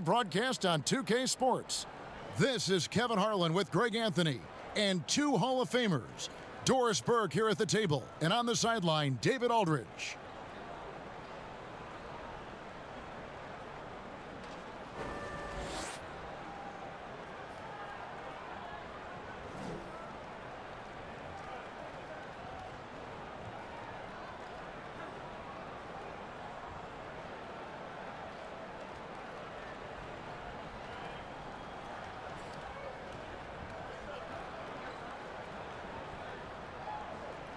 Broadcast on 2K Sports. This is Kevin Harlan with Greg Anthony and two Hall of Famers. Doris Burke here at the table, and on the sideline, David Aldridge.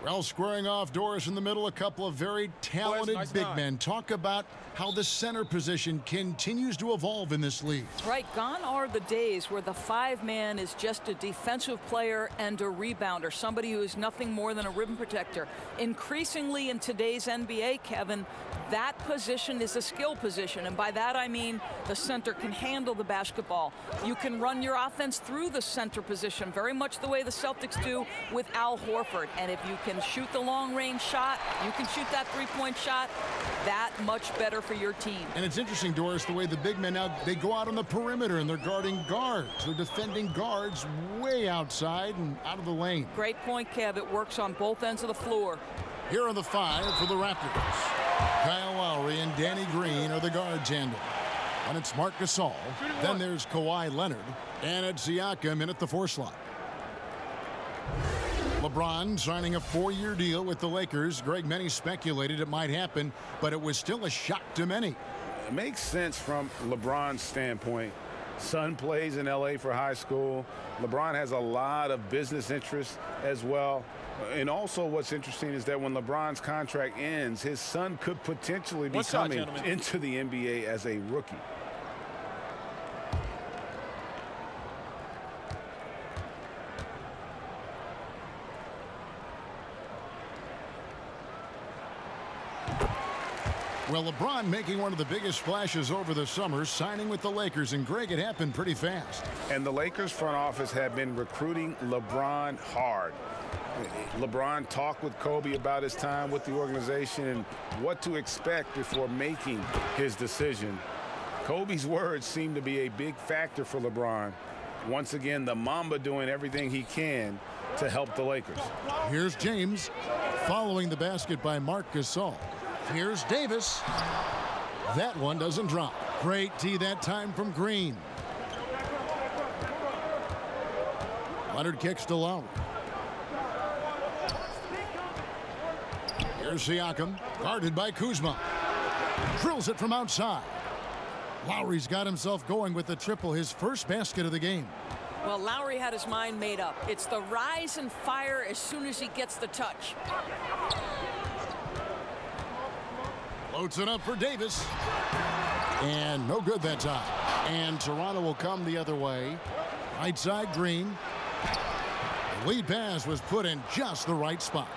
Well, squaring off, Doris in the middle, a couple of very talented big men. Talk about how the center position continues to evolve in this league. Right, gone are the days where the five-man is just a defensive player and a rebounder, somebody who is nothing more than a rim protector. Increasingly in today's NBA, Kevin, that position is a skill position, and by that I mean the center can handle the basketball. You can run your offense through the center position, very much the way the Celtics do with Al Horford. And if you can shoot the long-range shot, you can shoot that three-point shot, that much better for your team. And it's interesting, Doris, the way the big men now, they go out on the perimeter and they're guarding guards. They're defending guards way outside and out of the lane. Great point, Kev. It works on both ends of the floor. Here are the five for the Raptors. Kyle Lowry and Danny Green are the guards handle. And it's Marc Gasol. Then there's Kawhi Leonard. And it's Siakam in at the 4 slot. LeBron signing a 4-year deal with the Lakers. Greg, many speculated it might happen, but it was still a shock to many. It makes sense from LeBron's standpoint. Son plays in L.A. for high school. LeBron has a lot of business interests as well. And also what's interesting is that when LeBron's contract ends, his son could potentially be coming into the NBA as a rookie. Well, LeBron making one of the biggest splashes over the summer, signing with the Lakers. And, Greg, it happened pretty fast. And the Lakers front office have been recruiting LeBron hard. LeBron talked with Kobe about his time with the organization and what to expect before making his decision. Kobe's words seem to be a big factor for LeBron. Once again, the Mamba doing everything he can to help the Lakers. Here's James following the basket by Marc Gasol. Here's Davis. That one doesn't drop. Great tee that time from Green. Leonard kicks to Lowry. Here's Siakam, guarded by Kuzma. Drills it from outside. Lowry's got himself going with the triple, his first basket of the game. Well, Lowry had his mind made up. It's the rise and fire as soon as he gets the touch. Floats it up for Davis. And no good that time. And Toronto will come the other way. Right side, Green. The lead pass was put in just the right spot.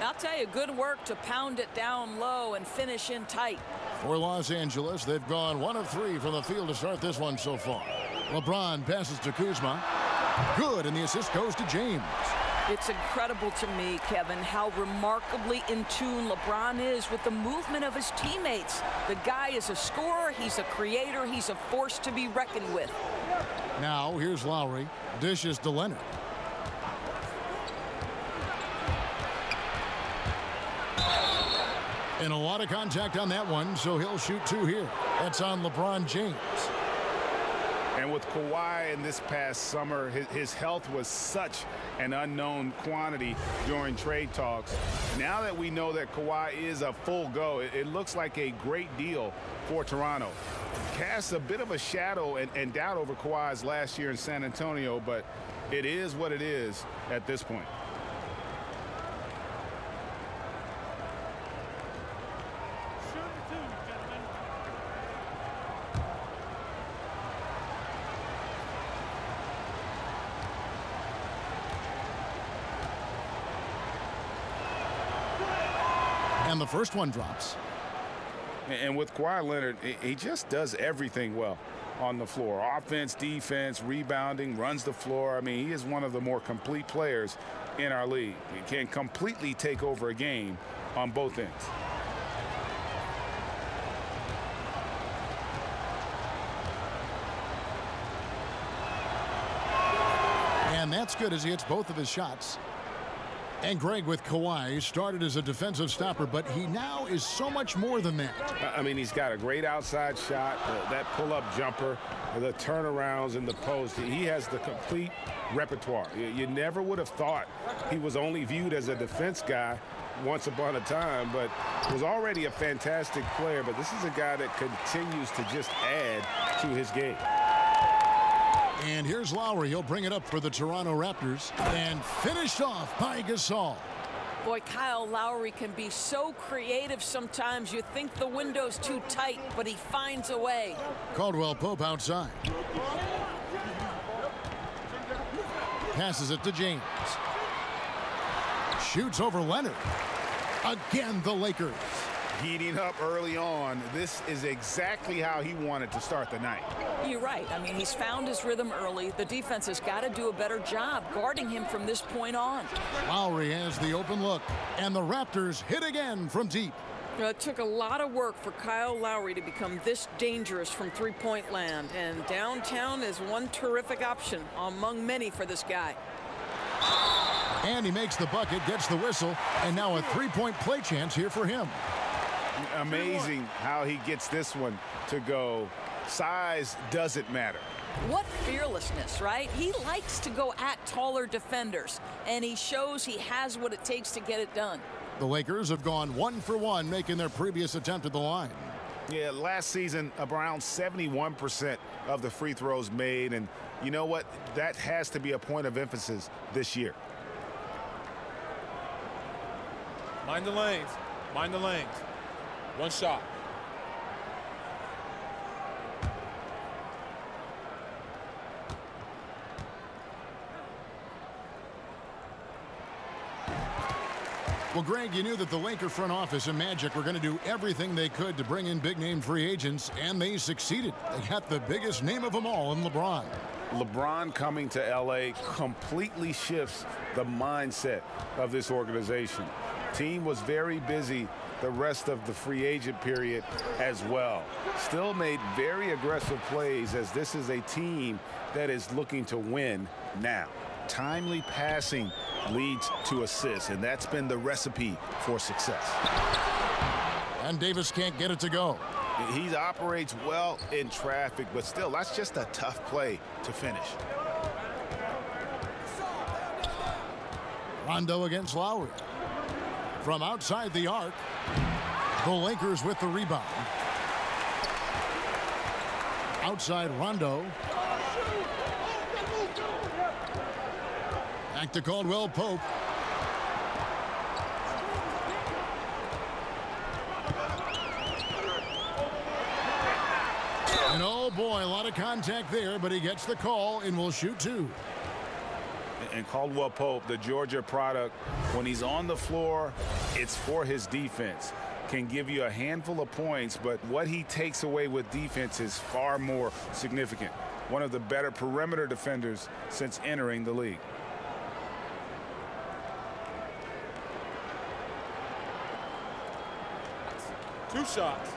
I'll tell you, good work to pound it down low and finish in tight. For Los Angeles, they've gone 1 of 3 from the field to start this one so far. LeBron passes to Kuzma. Good, and the assist goes to James. It's incredible to me, Kevin, how remarkably in tune LeBron is with the movement of his teammates. The guy is a scorer, he's a creator, he's a force to be reckoned with. Now, here's Lowry. Dishes to Leonard. And a lot of contact on that one, so he'll shoot 2 here. That's on LeBron James. And with Kawhi in this past summer, his health was such an unknown quantity during trade talks. Now that we know that Kawhi is a full go, it looks like a great deal for Toronto. Casts a bit of a shadow and doubt over Kawhi's last year in San Antonio, but it is what it is at this point. And the first one drops. And with Kawhi Leonard, he just does everything well on the floor. Offense, defense, rebounding, runs the floor. I mean, he is one of the more complete players in our league. He can completely take over a game on both ends. That's good as he hits both of his shots. And Greg, with Kawhi, started as a defensive stopper, but he now is so much more than that. I mean, he's got a great outside shot, that pull-up jumper, the turnarounds in the post. He has the complete repertoire. You never would have thought he was only viewed as a defense guy once upon a time, but was already a fantastic player. But this is a guy that continues to just add to his game. And here's Lowry. He'll bring it up for the Toronto Raptors. And finished off by Gasol. Boy, Kyle Lowry can be so creative sometimes. You think the window's too tight, but he finds a way. Caldwell Pope outside. Passes it to James. Shoots over Leonard. Again, the Lakers. Heating up early on. This is exactly how he wanted to start the night. You're right. I mean, he's found his rhythm early. The defense has got to do a better job guarding him from this point on. Lowry has the open look, and the Raptors hit again from deep. It took a lot of work for Kyle Lowry to become this dangerous from three-point land, and downtown is one terrific option among many for this guy. And he makes the bucket, gets the whistle, and now a three-point play chance here for him. Amazing how he gets this one to go. Size doesn't matter. What fearlessness, right? He likes to go at taller defenders, and he shows he has what it takes to get it done. The Lakers have gone 1 for 1, making their previous attempt at the line. Yeah, last season, around 71% of the free throws made, and you know what? That has to be a point of emphasis this year. Mind the lanes. Mind the lanes. One shot. Well, Greg, you knew that the Laker front office and Magic were going to do everything they could to bring in big-name free agents, and they succeeded. They got the biggest name of them all in LeBron. LeBron coming to L.A. completely shifts the mindset of this organization. Team was very busy the rest of the free agent period as well. Still made very aggressive plays, as this is a team that is looking to win now. Timely passing leads to assists, and that's been the recipe for success. And Davis can't get it to go. He operates well in traffic, but still, that's just a tough play to finish. Rondo against Lowry. From outside the arc, the Lakers with the rebound. Outside Rondo. Back to Caldwell Pope. And oh boy, a lot of contact there, but he gets the call and will shoot two. And Caldwell Pope, the Georgia product, when he's on the floor, it's for his defense. Can give you a handful of points, but what he takes away with defense is far more significant. One of the better perimeter defenders since entering the league. Two shots.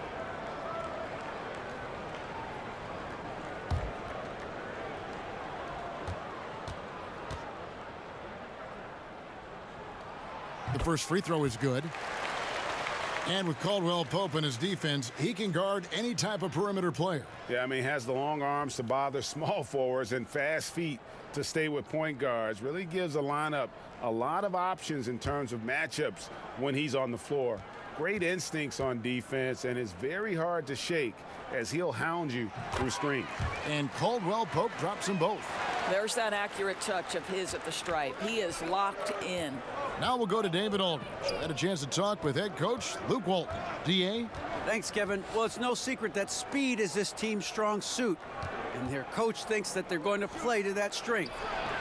The first free throw is good. And with Caldwell Pope in his defense, he can guard any type of perimeter player. Yeah, I mean, has the long arms to bother small forwards and fast feet to stay with point guards. Really gives the lineup a lot of options in terms of matchups when he's on the floor. Great instincts on defense, and is very hard to shake as he'll hound you through screens. And Caldwell Pope drops them both. There's that accurate touch of his at the stripe. He is locked in. Now we'll go to David Aldridge. I had a chance to talk with head coach Luke Walton. D.A.? Thanks, Kevin. Well, it's no secret that speed is this team's strong suit, and their coach thinks that they're going to play to that strength.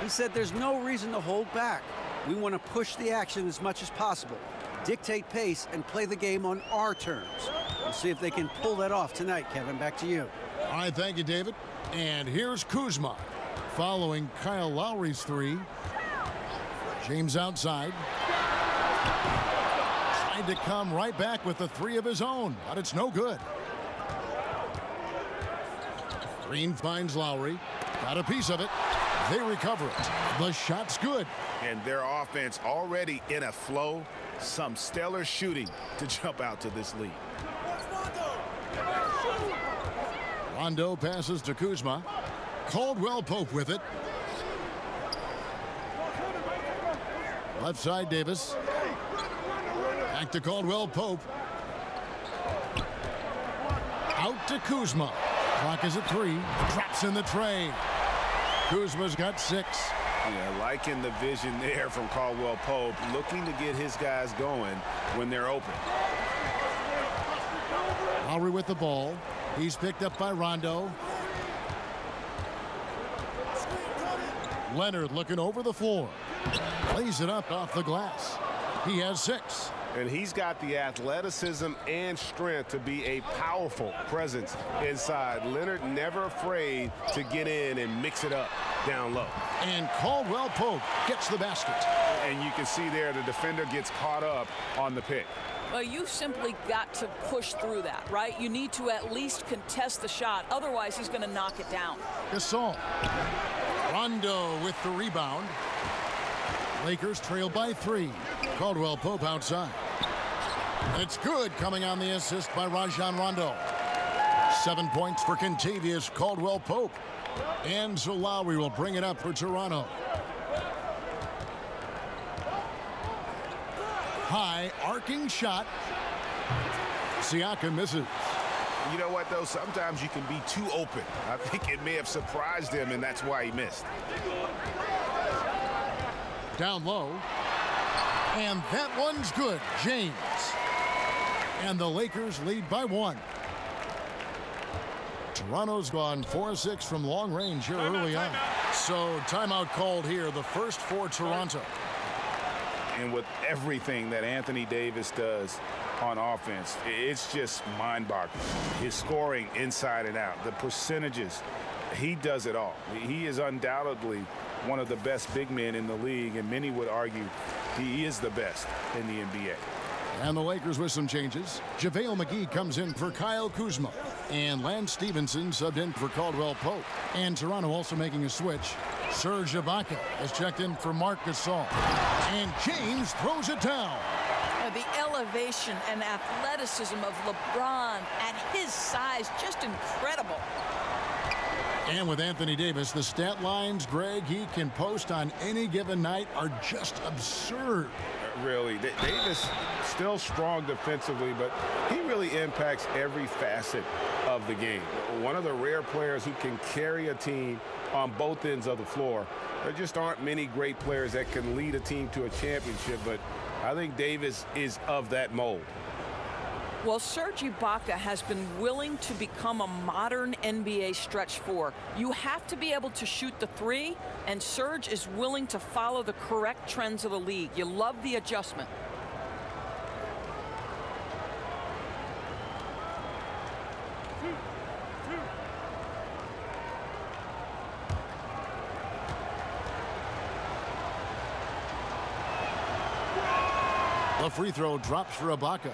He said there's no reason to hold back. We want to push the action as much as possible, dictate pace, and play the game on our terms. We'll see if they can pull that off tonight, Kevin. Back to you. All right, thank you, David. And here's Kuzma following Kyle Lowry's three. James outside. Tried to come right back with the three of his own, but it's no good. Green finds Lowry. Got a piece of it. They recover it. The shot's good. And their offense already in a flow. Some stellar shooting to jump out to this lead. Rondo passes to Kuzma. Caldwell Pope with it. Left side, Davis. Back to Caldwell Pope. Out to Kuzma. Clock is at 3. Drops in the tray. Kuzma's got 6. Yeah, liking the vision there from Caldwell Pope, looking to get his guys going when they're open. Lowry with the ball. He's picked up by Rondo. Leonard looking over the floor. Lays it up off the glass. He has 6. And he's got the athleticism and strength to be a powerful presence inside. Leonard never afraid to get in and mix it up down low. And Caldwell Pope gets the basket. And you can see there the defender gets caught up on the pick. Well, you've simply got to push through that, right? You need to at least contest the shot. Otherwise, he's going to knock it down. Gasol. Rondo with the rebound. Lakers trail by 3. Caldwell Pope outside. It's good, coming on the assist by Rajon Rondo. 7 points for Contavious Caldwell Pope. And so Lowry will bring it up for Toronto. High arcing shot. Siakam misses. You know what, though? Sometimes you can be too open. I think it may have surprised him, and that's why he missed. Down low. And that one's good. James. And the Lakers lead by 1. Toronto's gone 4-6 from long range here early on. So timeout called here, the first for Toronto. And with everything that Anthony Davis does on offense, it's just mind-boggling. His scoring inside and out, the percentages, he does it all. He is undoubtedly one of the best big men in the league, and many would argue he is the best in the NBA. And the Lakers with some changes. JaVale McGee comes in for Kyle Kuzma. And Lance Stevenson subbed in for Caldwell Pope. And Toronto also making a switch. Serge Ibaka has checked in for Marc Gasol. And James throws it down. The elevation and athleticism of LeBron at his size, just incredible. And with Anthony Davis, the stat lines, Greg, he can post on any given night are just absurd. Really, Davis still strong defensively, but he really impacts every facet of the game. One of the rare players who can carry a team on both ends of the floor. There just aren't many great players that can lead a team to a championship, but I think Davis is of that mold. Well, Serge Ibaka has been willing to become a modern NBA stretch 4. You have to be able to shoot the 3, and Serge is willing to follow the correct trends of the league. You love the adjustment. The free throw drops for Ibaka.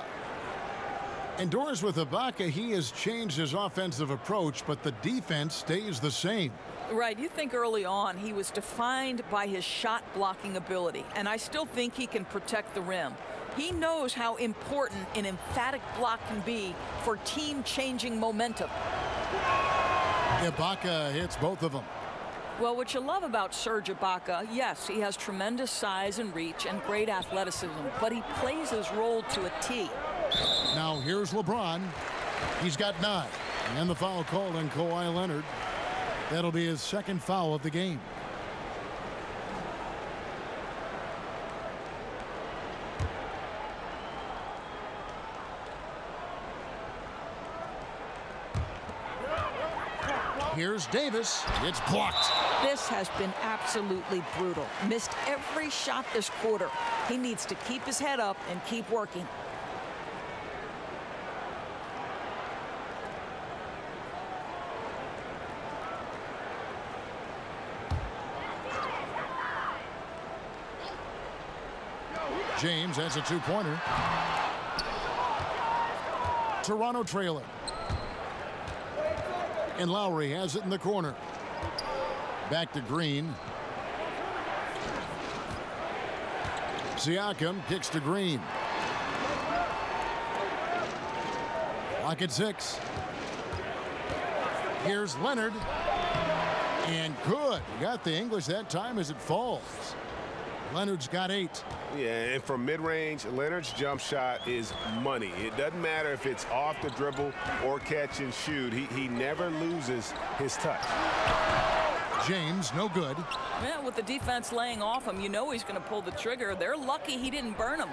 Indoors with Ibaka, he has changed his offensive approach, but the defense stays the same. Right, you think early on he was defined by his shot blocking ability, and I still think he can protect the rim. He knows how important an emphatic block can be for team-changing momentum. Ibaka hits both of them. Well, what you love about Serge Ibaka, yes, he has tremendous size and reach and great athleticism, but he plays his role to a T. Now here's LeBron. He's got 9. And the foul called on Kawhi Leonard. That'll be his second foul of the game. Here's Davis. It's blocked. This has been absolutely brutal. Missed every shot this quarter. He needs to keep his head up and keep working. James has a 2-pointer. Toronto trailing. And Lowry has it in the corner. Back to Green. Siakam kicks to Green. Lock at 6. Here's Leonard. And good. Got the English that time as it falls. Leonard's got 8. Yeah, and from mid-range, Leonard's jump shot is money. It doesn't matter if it's off the dribble or catch and shoot. He never loses his touch. James, no good. Yeah, with the defense laying off him, you know he's going to pull the trigger. They're lucky he didn't burn him.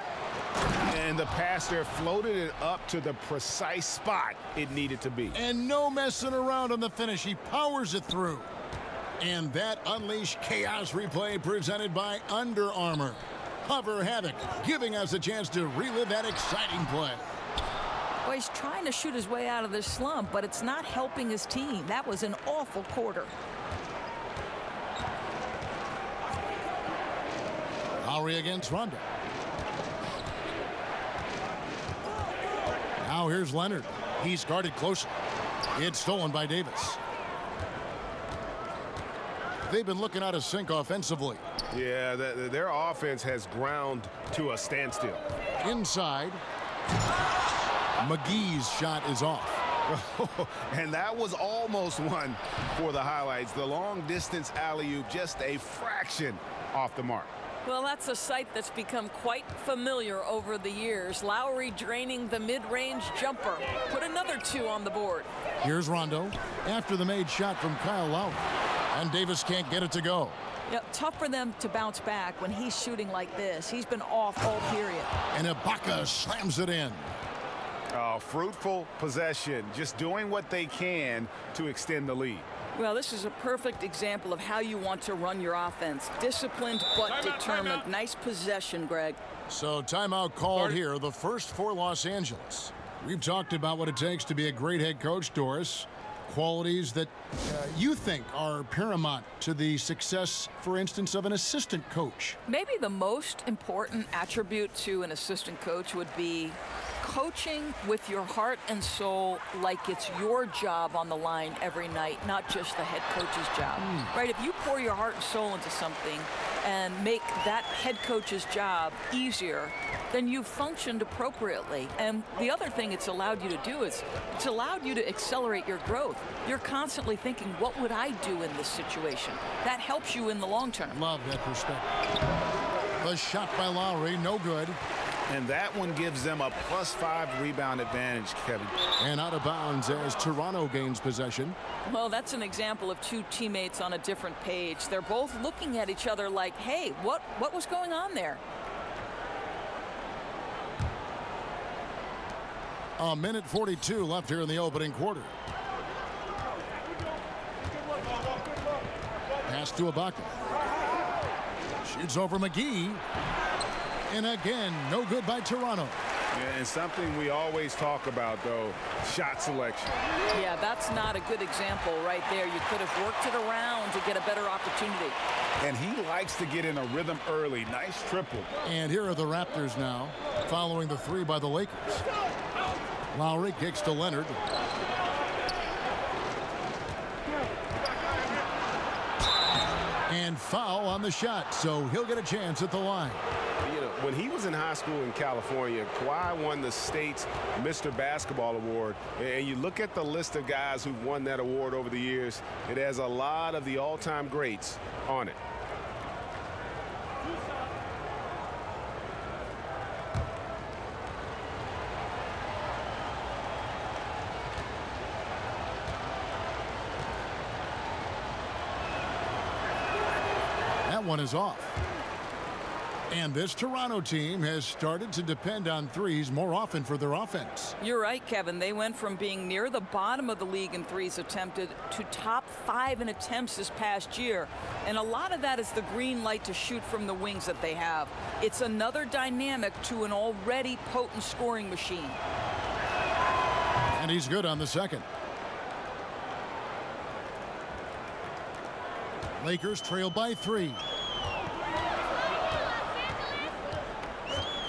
And the pass there floated it up to the precise spot it needed to be. And no messing around on the finish. He powers it through. And that unleashed chaos replay presented by Under Armour. Hover Havoc, giving us a chance to relive that exciting play. Well, he's trying to shoot his way out of this slump, but it's not helping his team. That was an awful quarter. Lowry against Rondo. Now here's Leonard. He's guarded closely. It's stolen by Davis. They've been looking out of sync offensively. Yeah, their offense has ground to a standstill. Inside. McGee's shot is off. And that was almost one for the highlights. The long-distance alley-oop, just a fraction off the mark. Well, that's a sight that's become quite familiar over the years. Lowry draining the mid-range jumper. Put another 2 on the board. Here's Rondo after the made shot from Kyle Lowry. And Davis can't get it to go. Yeah, tough for them to bounce back when he's shooting like this. He's been off all period. And Ibaka slams it in. Fruitful possession, just doing what they can to extend the lead. Well, this is a perfect example of how you want to run your offense. Disciplined but determined. Nice possession, Greg. So timeout called here, the first for Los Angeles. We've talked about what it takes to be a great head coach, Doris. Qualities that you think are paramount to the success, for instance, of an assistant coach. Maybe the most important attribute to an assistant coach would be coaching with your heart and soul like it's your job on the line every night, not just the head coach's job. Right? If you pour your heart and soul into something and make that head coach's job easier, then you've functioned appropriately. And the other thing it's allowed you to do is it's allowed you to accelerate your growth. You're constantly thinking, what would I do in this situation? That helps you in the long term. Love that perspective. The shot by Lowry, no good. And that one gives them a +5 rebound advantage, Kevin. And out of bounds as Toronto gains possession. Well, that's an example of 2 teammates on a different page. They're both looking at each other like, hey, what was going on there? A minute 42 left here in the opening quarter. Pass to Ibaka. Shoots over McGee. And again, no good by Toronto. Yeah, and something we always talk about, though, shot selection. Yeah, that's not a good example right there. You could have worked it around to get a better opportunity. And he likes to get in a rhythm early. Nice triple. And here are the Raptors now, following the 3 by the Lakers. Lowry kicks to Leonard. And foul on the shot, so he'll get a chance at the line. You know, when he was in high school in California, Kawhi won the state's Mr. Basketball Award. And you look at the list of guys who've won that award over the years, it has a lot of the all-time greats on it. That one is off. And this Toronto team has started to depend on threes more often for their offense. You're right, Kevin. They went from being near the bottom of the league in threes attempted to top 5 in attempts this past year. And a lot of that is the green light to shoot from the wings that they have. It's another dynamic to an already potent scoring machine. And he's good on the second. Lakers trail by 3.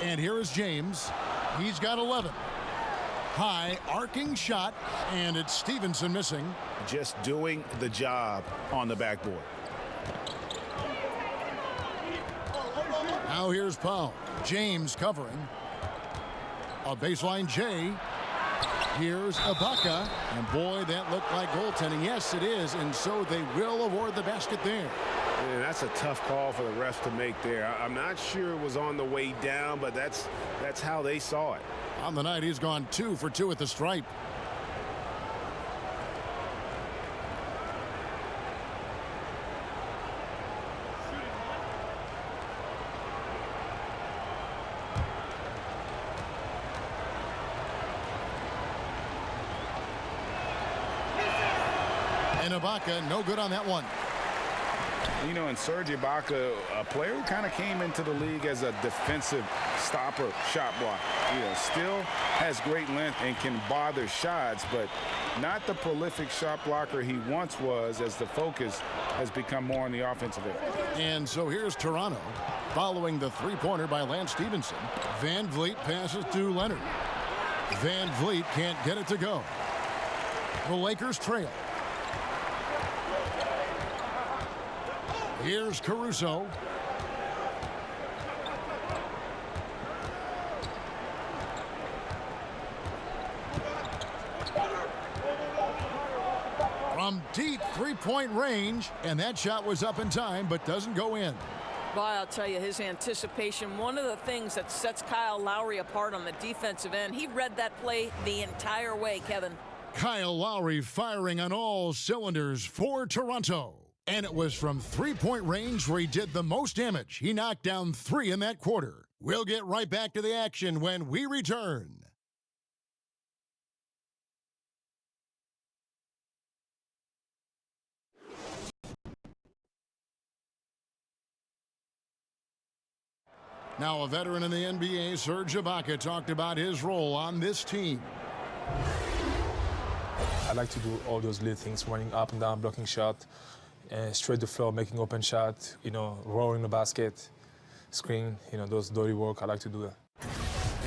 And here is James. He's got 11. High arcing shot, and it's Stevenson missing. Just doing the job on the backboard. Now here's Powell. James covering. A baseline J. Here's Ibaka. And boy, that looked like goaltending. Yes, it is. And so they will award the basket there. Man, that's a tough call for the refs to make there. I'm not sure it was on the way down, but that's how they saw it. On the night, he's gone 2 for 2 at the stripe. And Ibaka, no good on that one. You know, and Serge Ibaka, a player who kind of came into the league as a defensive stopper, shot block. You know, still has great length and can bother shots, but not the prolific shot blocker he once was, as the focus has become more on the offensive end. And so here's Toronto following the three-pointer by Lance Stevenson. Van Vliet passes to Leonard. Van Vliet can't get it to go. The Lakers trail. Here's Caruso. From deep three-point range, and that shot was up in time but doesn't go in. Boy, I'll tell you, his anticipation, one of the things that sets Kyle Lowry apart on the defensive end, he read that play the entire way, Kevin. Kyle Lowry firing on all cylinders for Toronto. And it was from three-point range where he did the most damage. He knocked down 3 in that quarter. We'll get right back to the action when we return. Now a veteran in the NBA, Serge Ibaka, talked about his role on this team. I like to do all those little things, running up and down, blocking shot, straight to the floor, making open shot, you know, rolling the basket, screen, you know, those dirty work. I like to do that.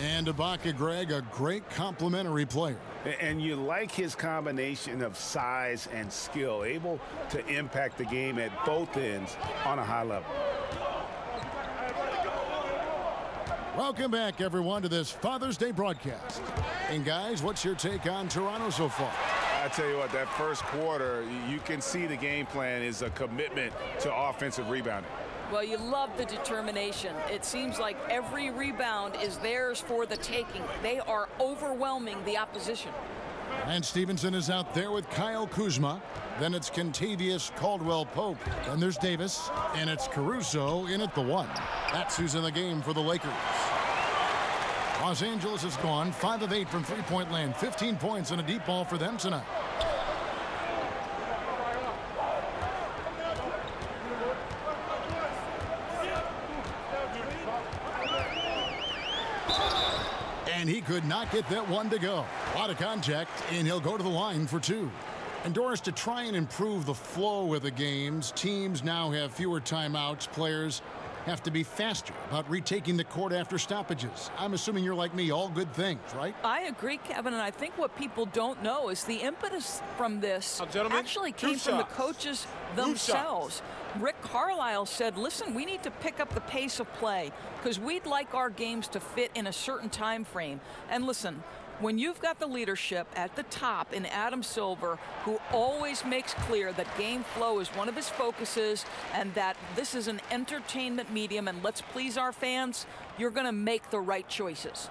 And Ibaka, Greg, a great complementary player. And you like his combination of size and skill, able to impact the game at both ends on a high level. Welcome back, everyone, to this Father's Day broadcast. And, guys, what's your take on Toronto so far? I tell you what, that first quarter, you can see the game plan is a commitment to offensive rebounding. Well, you love the determination. It seems like every rebound is theirs for the taking. They are overwhelming the opposition. And Stevenson is out there with Kyle Kuzma. Then it's Kentavious Caldwell-Pope. Then there's Davis. And it's Caruso in at the 1. That's who's in the game for the Lakers. Los Angeles has gone 5 of 8 from three-point land. 15 points and a deep ball for them tonight. And he could not get that one to go. A lot of contact, and he'll go to the line for 2. And Doris, to try and improve the flow of the games, teams now have fewer timeouts. Players have to be faster about retaking the court after stoppages. I'm assuming you're like me, all good things, right? I agree, Kevin, and I think what people don't know is the impetus from this actually came from the coaches themselves. Rick Carlisle said, listen, we need to pick up the pace of play because we'd like our games to fit in a certain time frame. And listen, when you've got the leadership at the top in Adam Silver, who always makes clear that game flow is one of his focuses and that this is an entertainment medium and let's please our fans, you're going to make the right choices.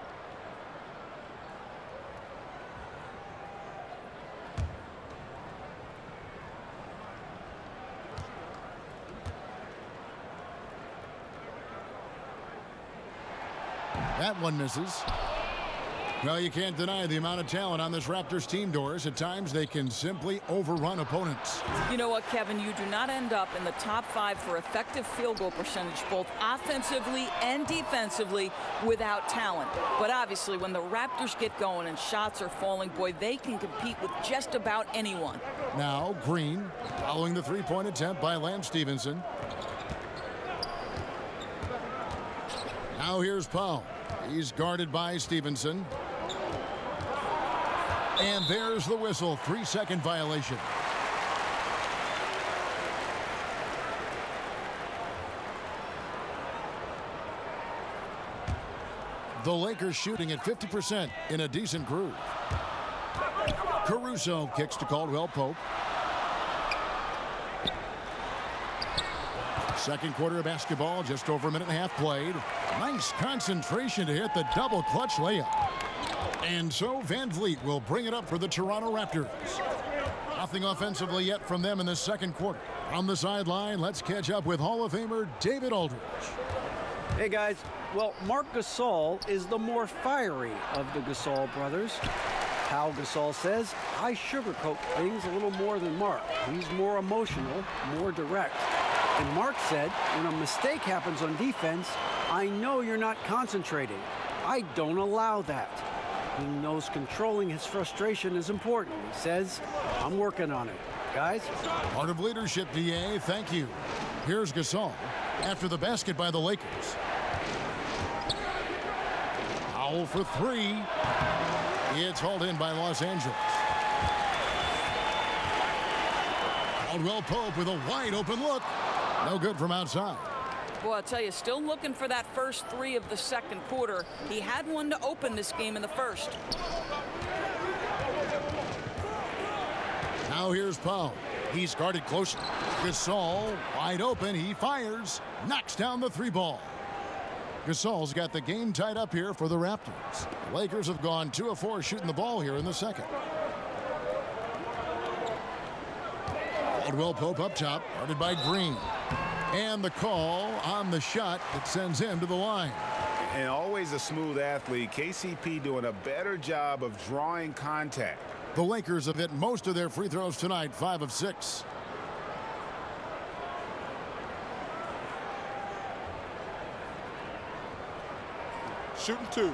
That one misses. Well, you can't deny the amount of talent on this Raptors team, Doris. At times, they can simply overrun opponents. You know what, Kevin? You do not end up in the top 5 for effective field goal percentage, both offensively and defensively, without talent. But obviously, when the Raptors get going and shots are falling, boy, they can compete with just about anyone. Now, Green, following the three-point attempt by Lance Stevenson. Now here's Powell. He's guarded by Stevenson. And there's the whistle. 3-second violation. The Lakers shooting at 50% in a decent groove. Caruso kicks to Caldwell Pope. Second quarter of basketball, just over a minute and a half played. Nice concentration to hit the double clutch layup. And so Van Vliet will bring it up for the Toronto Raptors. Nothing offensively yet from them in the second quarter. On the sideline, let's catch up with Hall of Famer David Aldridge. Hey guys, well, Marc Gasol is the more fiery of the Gasol brothers. Pau Gasol says, I sugarcoat things a little more than Marc. He's more emotional, more direct. And Marc said, when a mistake happens on defense, I know you're not concentrating. I don't allow that. He knows controlling his frustration is important. He says, I'm working on it. Guys? Part of leadership, DA. Thank you. Here's Gasol after the basket by the Lakers. Foul for three. It's hauled in by Los Angeles. Caldwell Pope with a wide open look. No good from outside. Well, I'll tell you, still looking for that first three of the second quarter. He had one to open this game in the first. Now here's Pau. He's guarded closely. Gasol wide open. He fires. Knocks down the three ball. Gasol's got the game tied up here for the Raptors. The Lakers have gone 2 of 4 shooting the ball here in the second. Caldwell Pope up top, guarded by Green. And the call on the shot that sends him to the line. And always a smooth athlete, KCP doing a better job of drawing contact. The Lakers have hit most of their free throws tonight, 5 of 6. Shooting 2.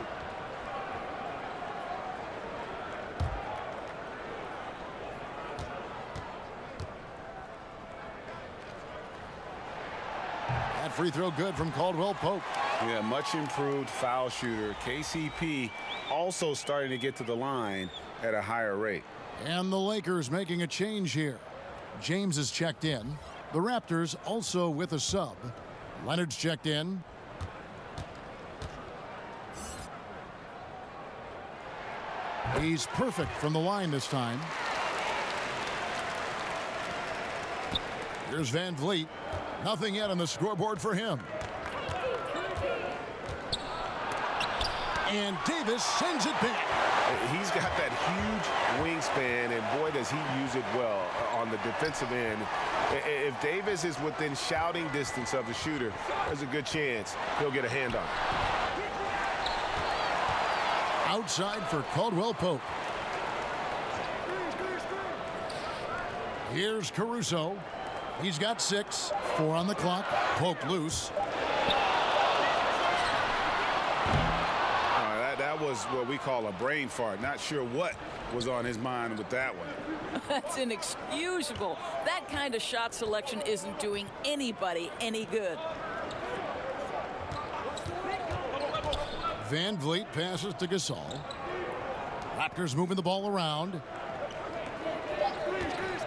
That free throw good from Caldwell Pope. Yeah, much improved foul shooter. KCP also starting to get to the line at a higher rate. And the Lakers making a change here. James is checked in. The Raptors also with a sub. Leonard's checked in. He's perfect from the line this time. Here's Van Vliet. Nothing yet on the scoreboard for him. And Davis sends it back. He's got that huge wingspan, and boy, does he use it well on the defensive end. If Davis is within shouting distance of the shooter, there's a good chance he'll get a hand on it. Outside for Caldwell Pope. Here's Caruso. He's got 6, 4 on the clock. Pope loose. That was what we call a brain fart. Not sure what was on his mind with that one. That's inexcusable. That kind of shot selection isn't doing anybody any good. Van Vliet passes to Gasol. Raptors moving the ball around.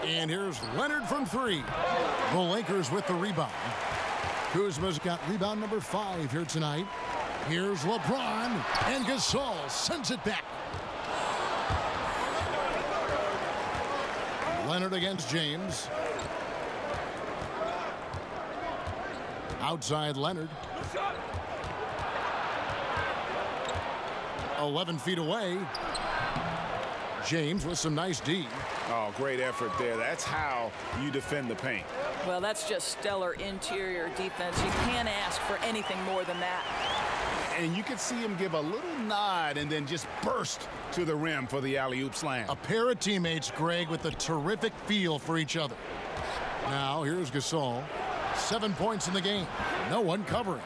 And here's Leonard from 3. The Lakers with the rebound. Kuzma's got rebound number 5 here tonight. Here's LeBron, and Gasol sends it back. Leonard against James. Outside Leonard. 11 feet away. James with some nice D. Oh, great effort there. That's how you defend the paint. Well, that's just stellar interior defense. You can't ask for anything more than that. And you could see him give a little nod and then just burst to the rim for the alley-oop slam. A pair of teammates, Greg, with a terrific feel for each other. Now, here's Gasol. 7 points in the game. No one covering.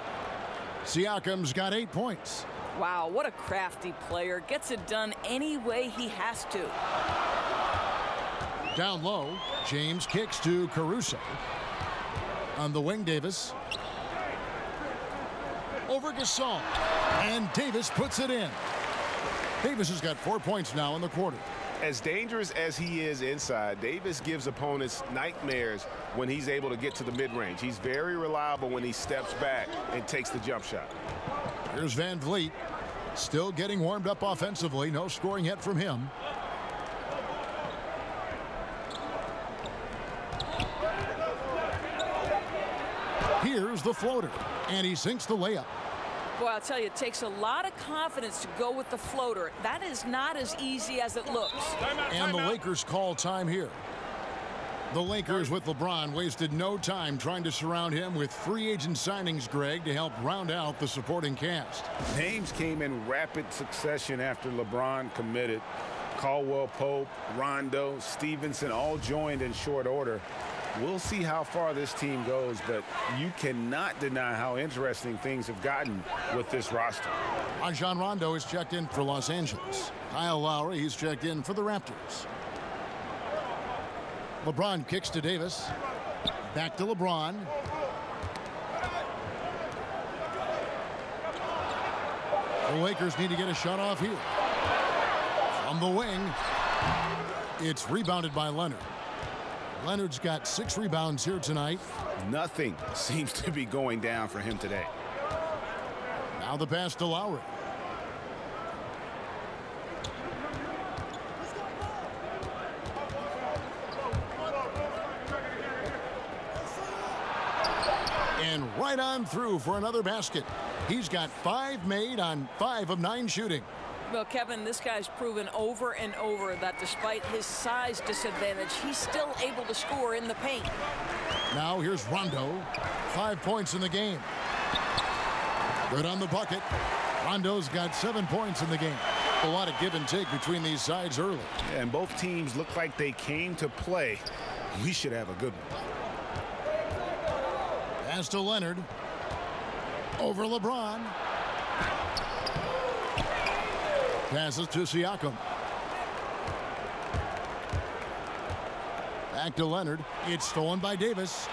Siakam's got 8 points. Wow, what a crafty player. Gets it done any way he has to. Down low, James kicks to Caruso. On the wing, Davis. Over Gasol. And Davis puts it in. Davis has got 4 points now in the quarter. As dangerous as he is inside, Davis gives opponents nightmares when he's able to get to the mid-range. He's very reliable when he steps back and takes the jump shot. Here's Van Vliet. Still getting warmed up offensively. No scoring yet from him. Here's the floater, and he sinks the layup. Boy, I'll tell you, it takes a lot of confidence to go with the floater. That is not as easy as it looks. And the Lakers call time here. The Lakers with LeBron wasted no time trying to surround him with free agent signings, Greg, to help round out the supporting cast. Names came in rapid succession after LeBron committed. Caldwell Pope, Rondo, Stevenson all joined in short order. We'll see how far this team goes, but you cannot deny how interesting things have gotten with this roster. Rajon Rondo is checked in for Los Angeles. Kyle Lowry, he's checked in for the Raptors. LeBron kicks to Davis. Back to LeBron. The Lakers need to get a shot off here. From the wing, it's rebounded by Leonard. Leonard's got 6 rebounds here tonight. Nothing seems to be going down for him today. Now the pass to Lowry. And right on through for another basket. He's got 5 made on 5 of 9 shooting. Well, Kevin, this guy's proven over and over that despite his size disadvantage, he's still able to score in the paint. Now here's Rondo. 5 points in the game. Good on the bucket. Rondo's got 7 points in the game. A lot of give and take between these sides early. Yeah, and both teams look like they came to play. We should have a good one. Pass to Leonard. Over LeBron. Passes to Siakam. Back to Leonard. It's stolen by Davis.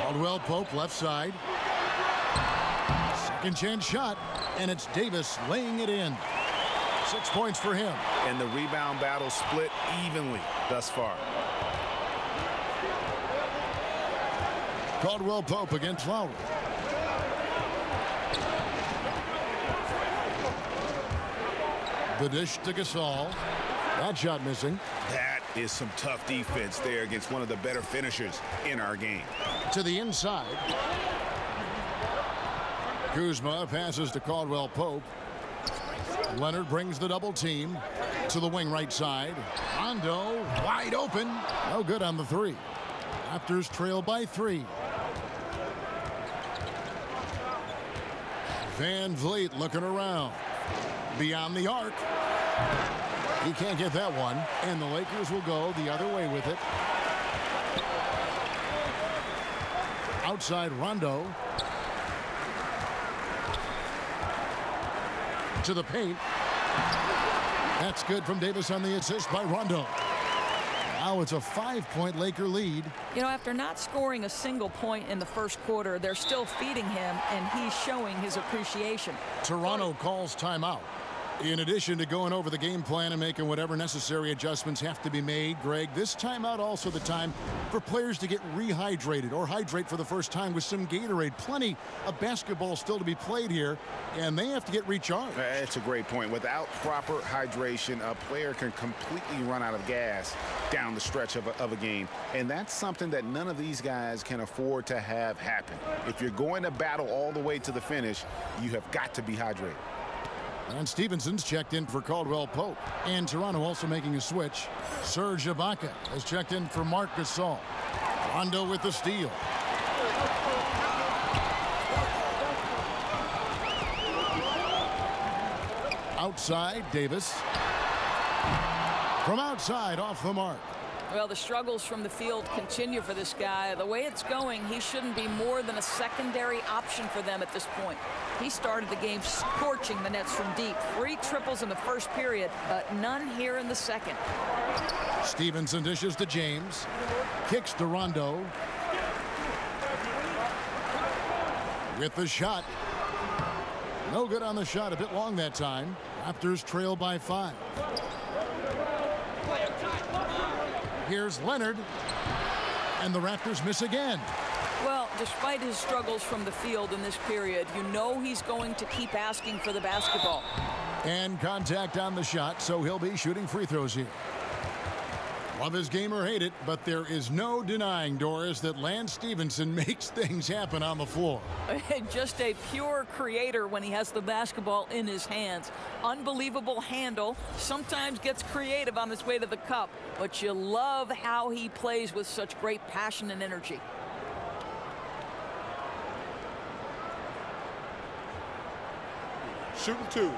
Caldwell Pope left side. Second chance shot, and it's Davis laying it in. 6 points for him. And the rebound battle split evenly thus far. Caldwell Pope against Lowry. The dish to Gasol. That shot missing. That is some tough defense there against one of the better finishers in our game. To the inside. Kuzma passes to Caldwell Pope. Leonard brings the double team to the wing right side. Rondo wide open. No good on the 3. Raptors trail by 3. Van Vliet looking around. Beyond the arc. He can't get that one, and the Lakers will go the other way with it. Outside Rondo. To the paint. That's good from Davis on the assist by Rondo. Now it's a 5-point Laker lead. You know, after not scoring a single point in the first quarter, they're still feeding him, and he's showing his appreciation. Toronto calls timeout. In addition to going over the game plan and making whatever necessary adjustments have to be made, Greg, this timeout also the time for players to get rehydrated or hydrate for the first time with some Gatorade. Plenty of basketball still to be played here, and they have to get recharged. That's a great point. Without proper hydration, a player can completely run out of gas down the stretch of a game, and that's something that none of these guys can afford to have happen. If you're going to battle all the way to the finish, you have got to be hydrated. And Stevenson's checked in for Caldwell Pope. And Toronto also making a switch. Serge Ibaka has checked in for Marc Gasol. Rondo with the steal. Outside, Davis. From outside, off the mark. Well, the struggles from the field continue for this guy. The way it's going, he shouldn't be more than a secondary option for them at this point. He started the game scorching the Nets from deep. 3 triples in the first period, but none here in the second. Stevenson dishes to James. Kicks to Rondo. With the shot. No good on the shot. A bit long that time. Raptors trail by 5. Here's Leonard. And the Raptors miss again. Well, despite his struggles from the field in this period, you know he's going to keep asking for the basketball. And contact on the shot, so he'll be shooting free throws here. Love his game or hate it, but there is no denying, Doris, that Lance Stevenson makes things happen on the floor. Just a pure creator when he has the basketball in his hands. Unbelievable handle. Sometimes gets creative on his way to the cup, but you love how he plays with such great passion and energy. Shooting 2.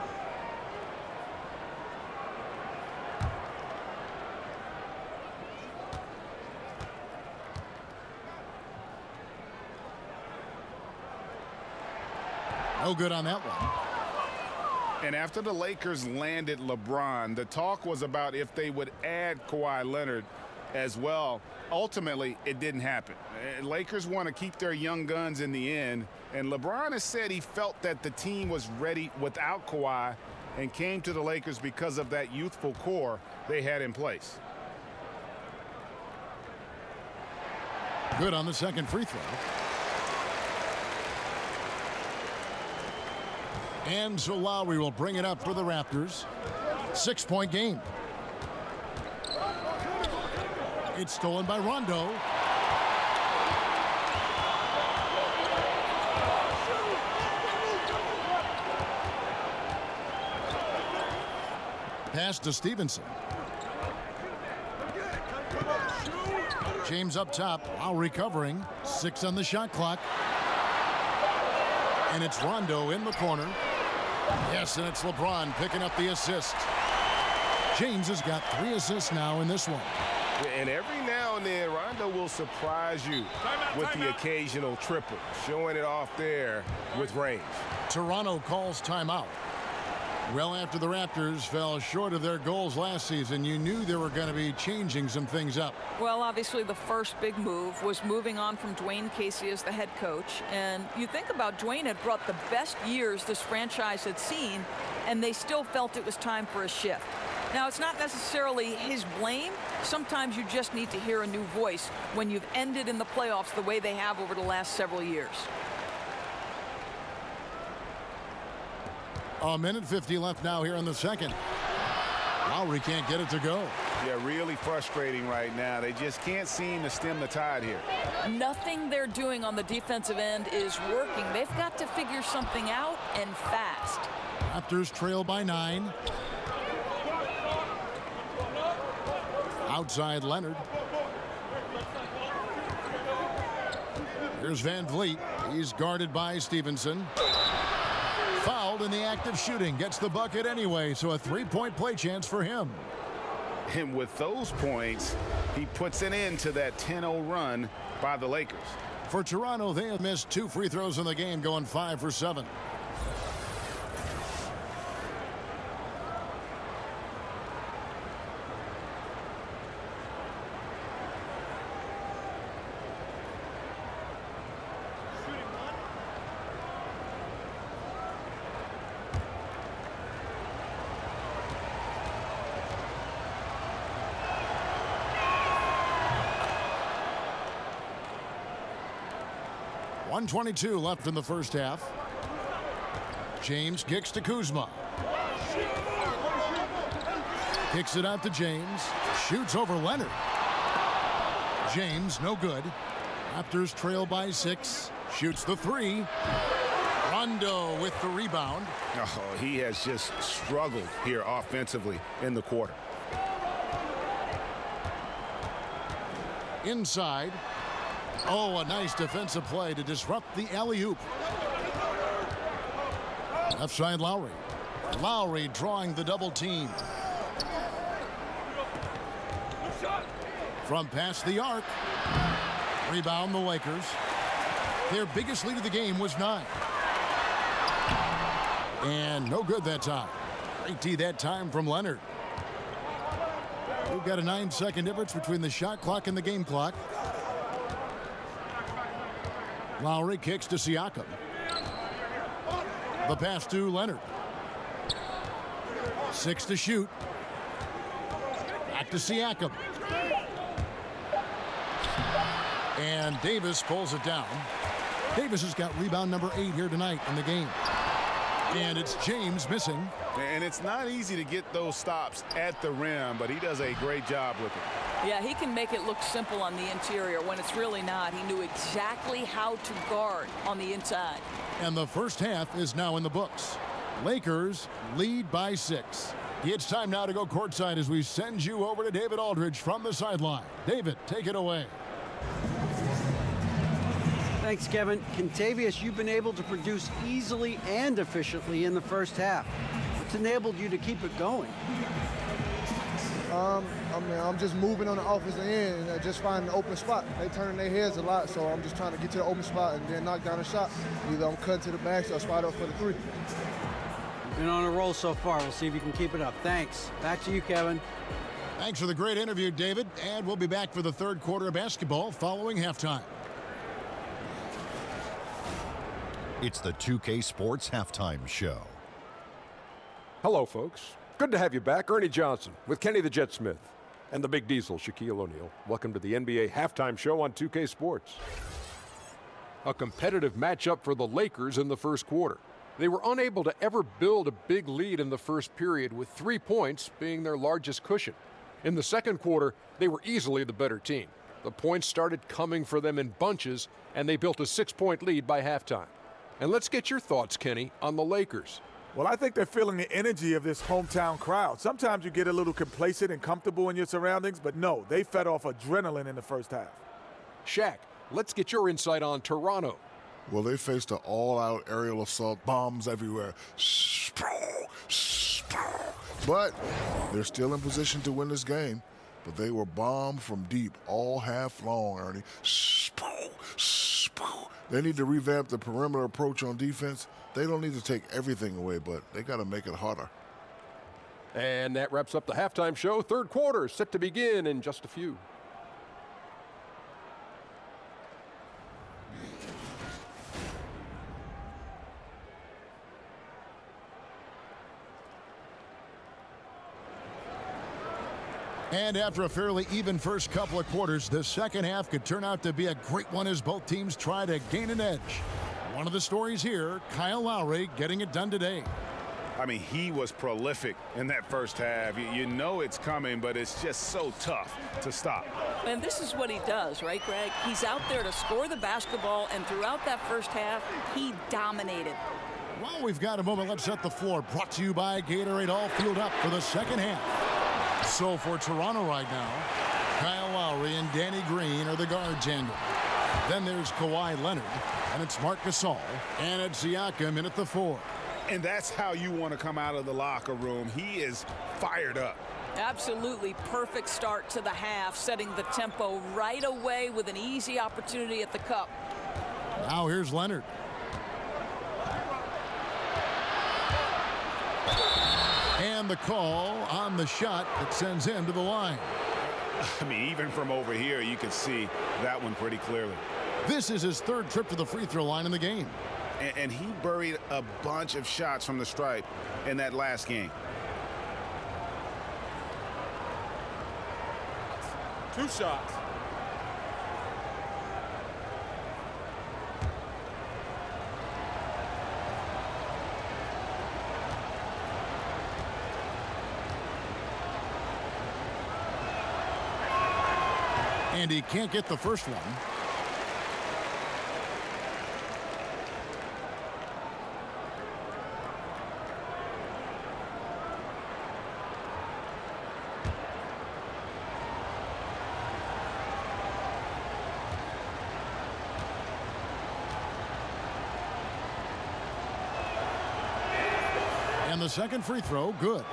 No good on that one. And after the Lakers landed LeBron, the talk was about if they would add Kawhi Leonard as well. Ultimately, it didn't happen. Lakers want to keep their young guns in the end, and LeBron has said he felt that the team was ready without Kawhi and came to the Lakers because of that youthful core they had in place. Good on the second free throw. And so Lowry will bring it up for the Raptors. 6-point game. It's stolen by Rondo. Pass to Stevenson. James up top. Lowry covering. 6 on the shot clock. And it's Rondo in the corner. Yes, and it's LeBron picking up the assist. James has got 3 assists now in this one. And every now and then, Rondo will surprise you with the occasional triple, showing it off there with range. Toronto calls timeout. Well, after the Raptors fell short of their goals last season, you knew they were going to be changing some things up. Well, obviously the first big move was moving on from Dwayne Casey as the head coach. And you think about Dwayne had brought the best years this franchise had seen, and they still felt it was time for a shift. Now, it's not necessarily his blame. Sometimes you just need to hear a new voice when you've ended in the playoffs the way they have over the last several years. A minute 50 left now here in the second. Lowry can't get it to go. Yeah, really frustrating right now. They just can't seem to stem the tide here. Nothing they're doing on the defensive end is working. They've got to figure something out, and fast. Raptors trail by 9. Outside Leonard. Here's Van Vliet. He's guarded by Stevenson. Fouled in the act of shooting. Gets the bucket anyway, so a 3-point play chance for him. And with those points, he puts an end to that 10-0 run by the Lakers. For Toronto, they have missed 2 free throws in the game, going 5 for 7. .122 left in the first half. James kicks to Kuzma. Kicks it out to James. Shoots over Leonard. James, no good. Raptors trail by 6. Shoots the 3. Rondo with the rebound. Oh, he has just struggled here offensively in the quarter. Inside. Oh, a nice defensive play to disrupt the alley-oop. Left side Lowry. Lowry drawing the double team. From past the arc. Rebound the Lakers. Their biggest lead of the game was 9. And no good that time. Great D that time from Leonard. We've got a 9-second difference between the shot clock and the game clock. Lowry kicks to Siakam. The pass to Leonard. 6 to shoot. Back to Siakam. And Davis pulls it down. Davis has got rebound number 8 here tonight in the game. And it's James missing. And it's not easy to get those stops at the rim, but he does a great job with it. Yeah, he can make it look simple on the interior when it's really not. He knew exactly how to guard on the inside. And the first half is now in the books. Lakers lead by 6. It's time now to go courtside as we send you over to David Aldridge from the sideline. David, take it away. Thanks, Kevin. Contavious, you've been able to produce easily and efficiently in the first half. What's enabled you to keep it going? I'm just moving on the offensive end and just finding an open spot. They turning their heads a lot, so I'm just trying to get to the open spot and then knock down a shot. Either I'm cutting to the basket or spot up for the 3. Been on a roll so far. We'll see if you can keep it up. Thanks. Back to you, Kevin. Thanks for the great interview, David. And we'll be back for the third quarter of basketball following halftime. It's the 2K Sports Halftime Show. Hello, folks. Good to have you back. Ernie Johnson with Kenny the Jet Smith and the Big Diesel, Shaquille O'Neal. Welcome to the NBA Halftime Show on 2K Sports. A competitive matchup for the Lakers in the first quarter. They were unable to ever build a big lead in the first period, with 3 points being their largest cushion. In the second quarter, they were easily the better team. The points started coming for them in bunches, and they built a 6-point lead by halftime. And let's get your thoughts, Kenny, on the Lakers. Well, I think they're feeling the energy of this hometown crowd. Sometimes you get a little complacent and comfortable in your surroundings, but no, they fed off adrenaline in the first half. Shaq, let's get your insight on Toronto. Well, they faced an all-out aerial assault, bombs everywhere. But they're still in position to win this game. But they were bombed from deep all half long, Ernie. They need to revamp the perimeter approach on defense. They don't need to take everything away, but they got to make it harder. And that wraps up the halftime show. Third quarter set to begin in just a few. And after a fairly even first couple of quarters, the second half could turn out to be a great one as both teams try to gain an edge. One of the stories here, Kyle Lowry getting it done today. I mean, he was prolific in that first half. You know it's coming, but it's just so tough to stop. And this is what he does, right, Greg? He's out there to score the basketball, and throughout that first half, he dominated. Well, we've got a moment. Let's set the floor. Brought to you by Gatorade. All fueled up for the second half. So for Toronto right now, Kyle Lowry and Danny Green are the guard tandem. Then there's Kawhi Leonard, and it's Marc Gasol, and it's Siakam in at the 4. And that's how you want to come out of the locker room. He is fired up. Absolutely perfect start to the half, setting the tempo right away with an easy opportunity at the cup. Now here's Leonard. And the call on the shot that sends him to the line. I mean, even from over here, you can see that one pretty clearly. This is his third trip to the free throw line in the game. And he buried a bunch of shots from the stripe in that last game. 2 shots. And he can't get the first one. And the second free throw, good.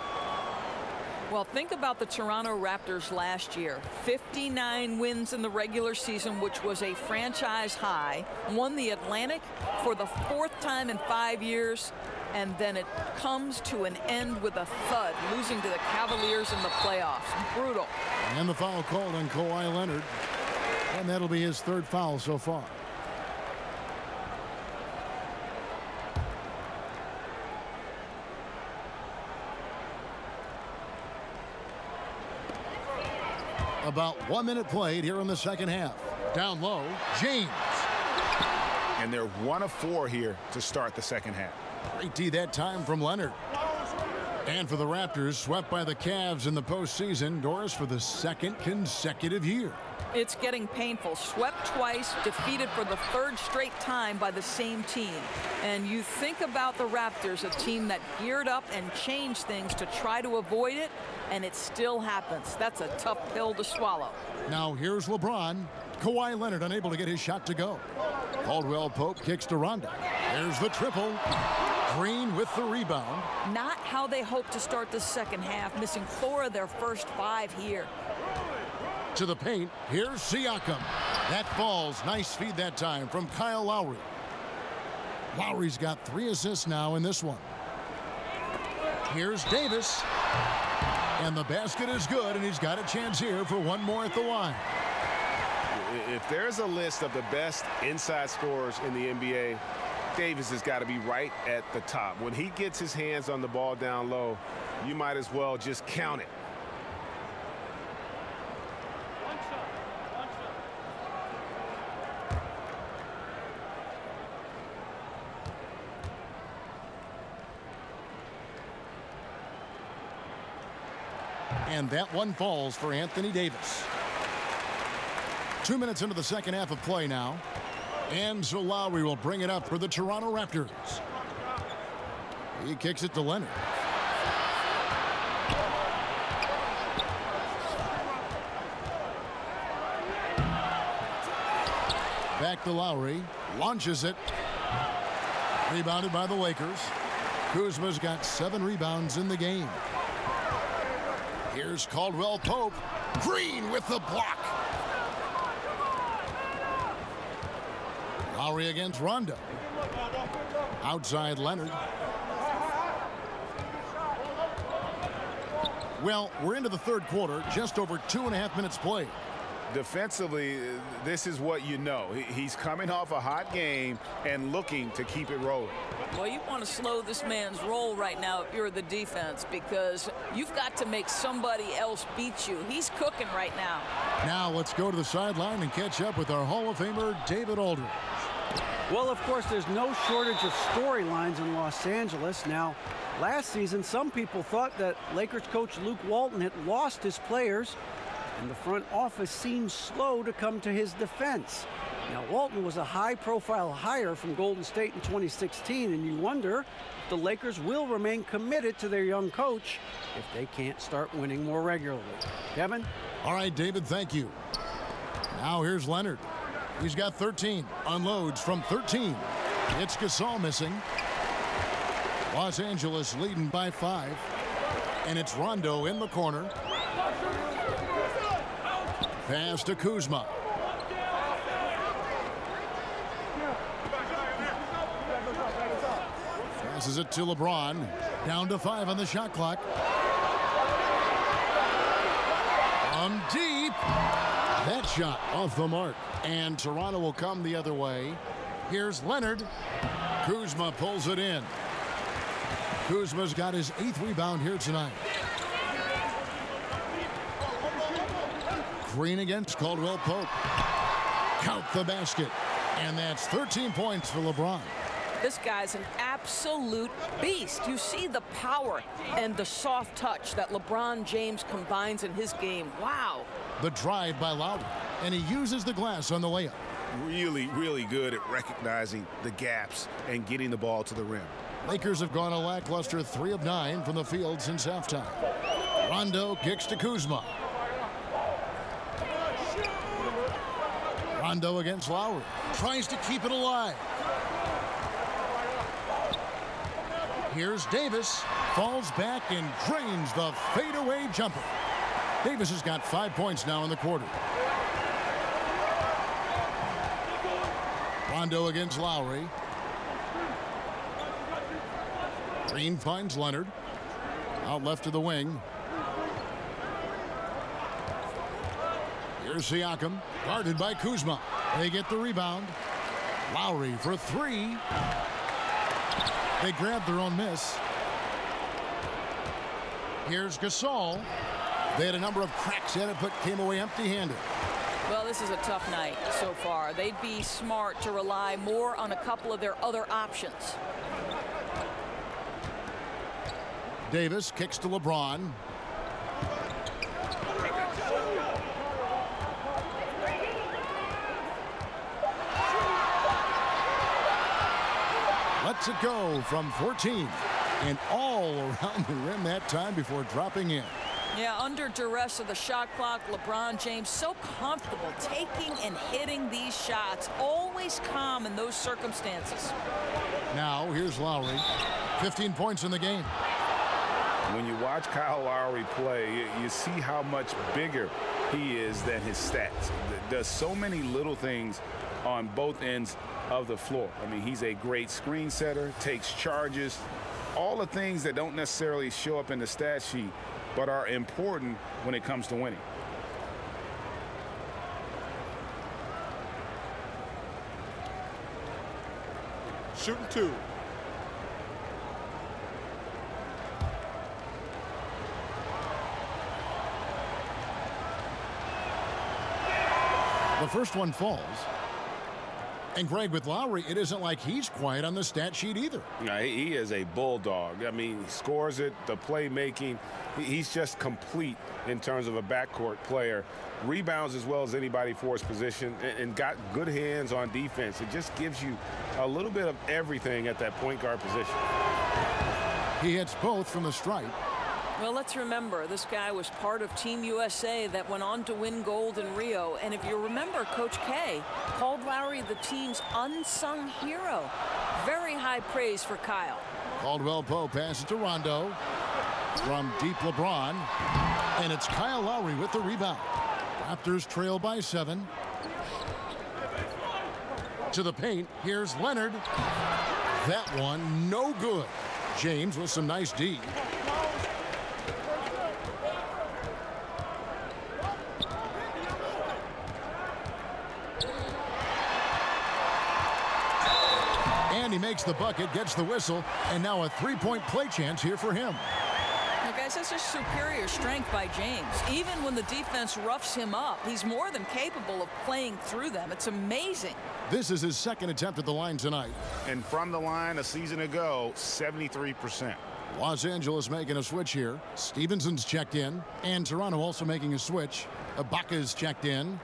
Well, think about the Toronto Raptors last year. 59 wins in the regular season, which was a franchise high. Won the Atlantic for the 4th time in 5 years. And then it comes to an end with a thud, losing to the Cavaliers in the playoffs. Brutal. And the foul called on Kawhi Leonard. And that'll be his 3rd foul so far. About 1 minute played here in the second half. Down low, James. And they're 1 of 4 here to start the second half. Great D that time from Leonard. And for the Raptors, swept by the Cavs in the postseason, Doris, for the second consecutive year. It's getting painful. Swept twice, defeated for the 3rd straight time by the same team. And you think about the Raptors, a team that geared up and changed things to try to avoid it, and it still happens. That's a tough pill to swallow. Now here's LeBron. Kawhi Leonard unable to get his shot to go. Caldwell Pope kicks to Rondo. There's the triple. Green with the rebound. Not how they hope to start the second half, missing 4 of their first 5 here. To the paint, here's Siakam. That falls. Nice feed that time from Kyle Lowry. Lowry's got 3 assists now in this one. Here's Davis. And the basket is good, and he's got a chance here for one more at the line. If there's a list of the best inside scorers in the NBA, Davis has got to be right at the top. When he gets his hands on the ball down low, you might as well just count it. And that one falls for Anthony Davis. 2 minutes into the second half of play now. And so Lowry will bring it up for the Toronto Raptors. He kicks it to Leonard. Back to Lowry. Launches it. Rebounded by the Lakers. Kuzma's got 7 rebounds in the game. Here's Caldwell Pope. Green with the block. Lowry against Rondo. Outside Leonard. Well, we're into the 3rd quarter, just over 2.5 minutes played. Defensively, this is what you know. He's coming off a hot game and looking to keep it rolling. Well, you want to slow this man's roll right now if you're the defense, because you've got to make somebody else beat you. He's cooking right now. Now let's go to the sideline and catch up with our Hall of Famer, David Aldridge. Well, of course, there's no shortage of storylines in Los Angeles. Now, last season, some people thought that Lakers coach Luke Walton had lost his players, and the front office seemed slow to come to his defense. Now, Walton was a high-profile hire from Golden State in 2016, and you wonder if the Lakers will remain committed to their young coach if they can't start winning more regularly. Kevin? All right, David, thank you. Now here's Leonard. He's got 13. Unloads from 13. It's Gasol missing. Los Angeles leading by 5. And it's Rondo in the corner. Pass to Kuzma. Passes it to LeBron. Down to 5 on the shot clock. From deep. That shot off the mark. And Toronto will come the other way. Here's Leonard. Kuzma pulls it in. Kuzma's got his 8th rebound here tonight. Green against Caldwell Pope. Count the basket. And that's 13 points for LeBron. This guy's an absolute beast. You see the power and the soft touch that LeBron James combines in his game. Wow. The drive by Lowry. And he uses the glass on the layup. Really, really good at recognizing the gaps and getting the ball to the rim. Lakers have gone a lackluster 3 of 9 from the field since halftime. Rondo kicks to Kuzma. Rondo against Lowry. Tries to keep it alive. Here's Davis. Falls back and drains the fadeaway jumper. Davis has got 5 points now in the quarter. Rondo against Lowry. Green finds Leonard. Out left to the wing. Here's Siakam. Guarded by Kuzma. They get the rebound. Lowry for 3. They grab their own miss. Here's Gasol. They had a number of cracks at it, but came away empty-handed. Well, this is a tough night so far. They'd be smart to rely more on a couple of their other options. Davis kicks to LeBron. Lets it go from 14 and all around the rim that time before dropping in. Yeah, under duress of the shot clock, LeBron James so comfortable taking and hitting these shots. Always calm in those circumstances. Now here's Lowry. 15 points in the game. When you watch Kyle Lowry play, you see how much bigger he is than his stats. Does so many little things on both ends of the floor. I mean, he's a great screen setter, takes charges, all the things that don't necessarily show up in the stat sheet, but are important when it comes to winning. Shooting 2. The first one falls. And Greg, with Lowry, it isn't like he's quiet on the stat sheet either. Yeah, he is a bulldog. I mean, he scores it, the playmaking. He's just complete in terms of a backcourt player. Rebounds as well as anybody for his position and got good hands on defense. It just gives you a little bit of everything at that point guard position. He hits both from the stripe. Well, let's remember, this guy was part of Team USA that went on to win gold in Rio. And if you remember, Coach K called Lowry the team's unsung hero. Very high praise for Kyle. Caldwell Pope passes to Rondo. From deep LeBron. And it's Kyle Lowry with the rebound. Raptors trail by 7. To the paint, here's Leonard. That one, no good. James with some nice D. And he makes the bucket, gets the whistle, and now a three-point play chance here for him. Now, guys, that's just superior strength by James. Even when the defense roughs him up, he's more than capable of playing through them. It's amazing. This is his second attempt at the line tonight. And from the line a season ago, 73%. Los Angeles making a switch here. Stevenson's checked in, and Toronto also making a switch. Ibaka's checked in.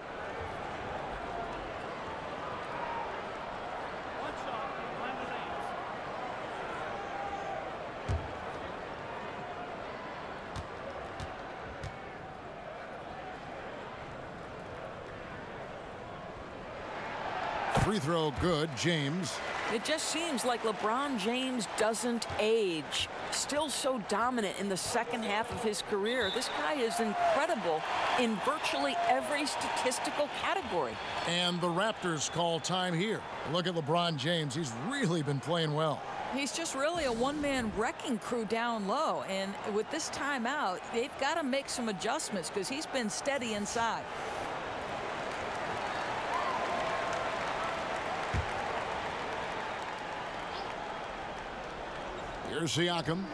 Free throw good, James. It just seems like LeBron James doesn't age. Still so dominant in the second half of his career. This guy is incredible in virtually every statistical category. And the Raptors call time here. Look at LeBron James. He's really been playing well. He's just really a one-man wrecking crew down low. And with this timeout, they've got to make some adjustments because he's been steady inside. Here's Siakam.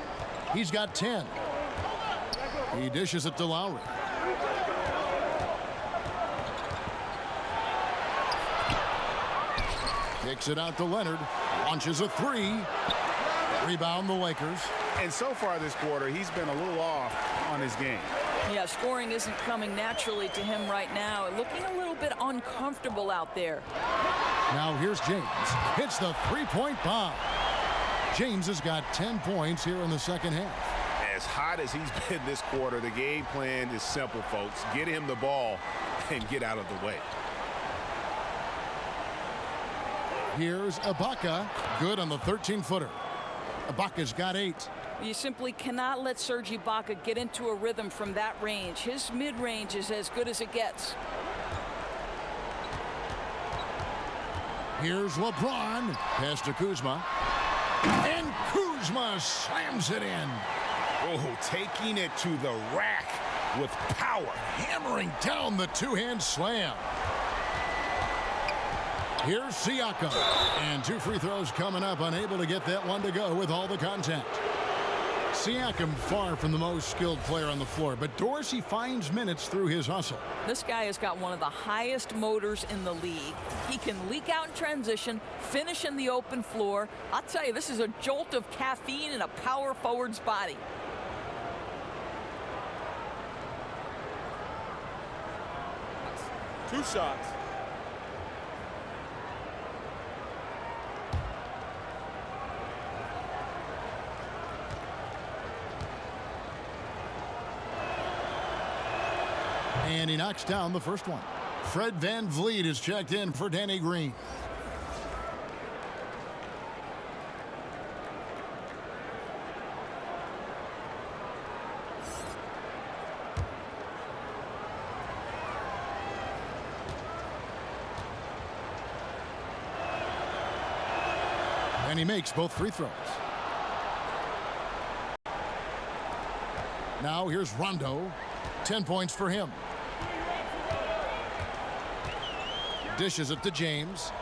He's got 10. He dishes it to Lowry. Kicks it out to Leonard. Launches a three. Rebound the Lakers. And so far this quarter, he's been a little off on his game. Yeah, scoring isn't coming naturally to him right now. Looking a little bit uncomfortable out there. Now here's James. Hits the three-point bomb. James has got 10 points here in the second half. As hot as he's been this quarter, the game plan is simple, folks. Get him the ball and get out of the way. Here's Ibaka. Good on the 13-footer. Ibaka's got 8. You simply cannot let Serge Ibaka get into a rhythm from that range. His mid-range is as good as it gets. Here's LeBron. Pass to Kuzma. And Kuzma slams it in. Oh, taking it to the rack with power. Hammering down the two-hand slam. Here's Siakam. And 2 free throws coming up. Unable to get that one to go with all the contact. Siakam far from the most skilled player on the floor, but Dorsey finds minutes through his hustle. This guy has got one of the highest motors in the league. He can leak out in transition, finish in the open floor. I'll tell you, this is a jolt of caffeine in a power forward's body. Two shots. And he knocks down the first one. Fred VanVleet is checked in for Danny Green. And he makes both free throws. Now here's Rondo. 10 points for him. Dishes it to James.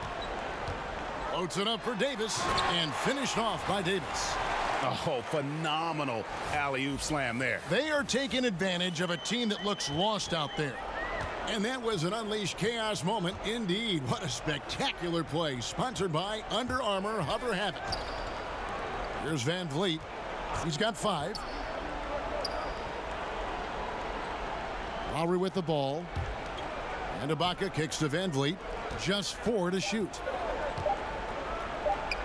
Loads it up for Davis and finished off by Davis. Oh, phenomenal alley-oop slam there. They are taking advantage of a team that looks lost out there. And that was an unleashed chaos moment indeed. What a spectacular play, sponsored by Under Armour Hover Havoc. Here's VanVleet. He's got 5. Lowry with the ball. And Ibaka kicks to VanVleet. Just 4 to shoot.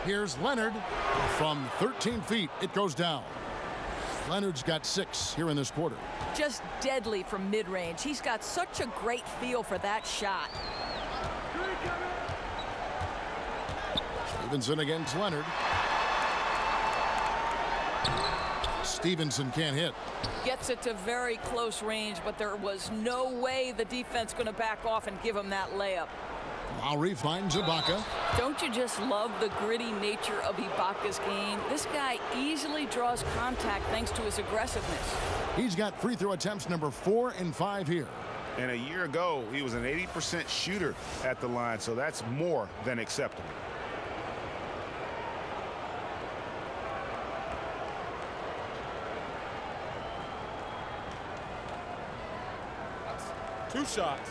Here's Leonard from 13 feet. It goes down. Leonard's got 6 here in this quarter. Just deadly from mid-range. He's got such a great feel for that shot. Stevenson against Leonard. Stevenson can't hit. Gets it to very close range, but there was no way the defense going to back off and give him that layup. Lowry finds Ibaka. Don't you just love the gritty nature of Ibaka's game? This guy easily draws contact thanks to his aggressiveness. He's got free throw attempts number 4 and 5 here. And a year ago, he was an 80% shooter at the line, so that's more than acceptable. Two shots.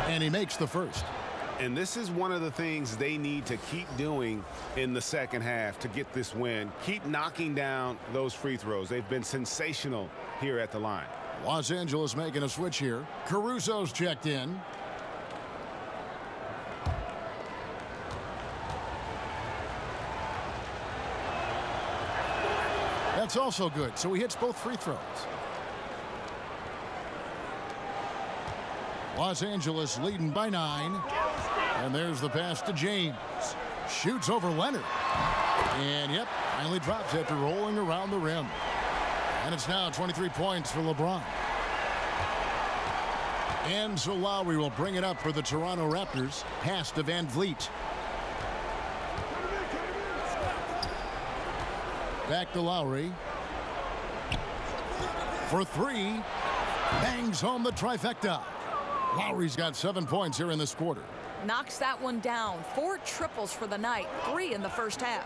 And he makes the first. And this is one of the things they need to keep doing in the second half to get this win. Keep knocking down those free throws. They've been sensational here at the line. Los Angeles making a switch here. Caruso's checked in. That's also good, so he hits both free throws. Los Angeles leading by 9. And there's the pass to James. Shoots over Leonard. And, yep, finally drops after rolling around the rim. And it's now 23 points for LeBron. And so Lowry will bring it up for the Toronto Raptors. Pass to VanVleet. Back to Lowry. For 3. Bangs home the trifecta. Lowry's got 7 points here in this quarter. Knocks that one down. 4 triples for the night. 3 in the first half.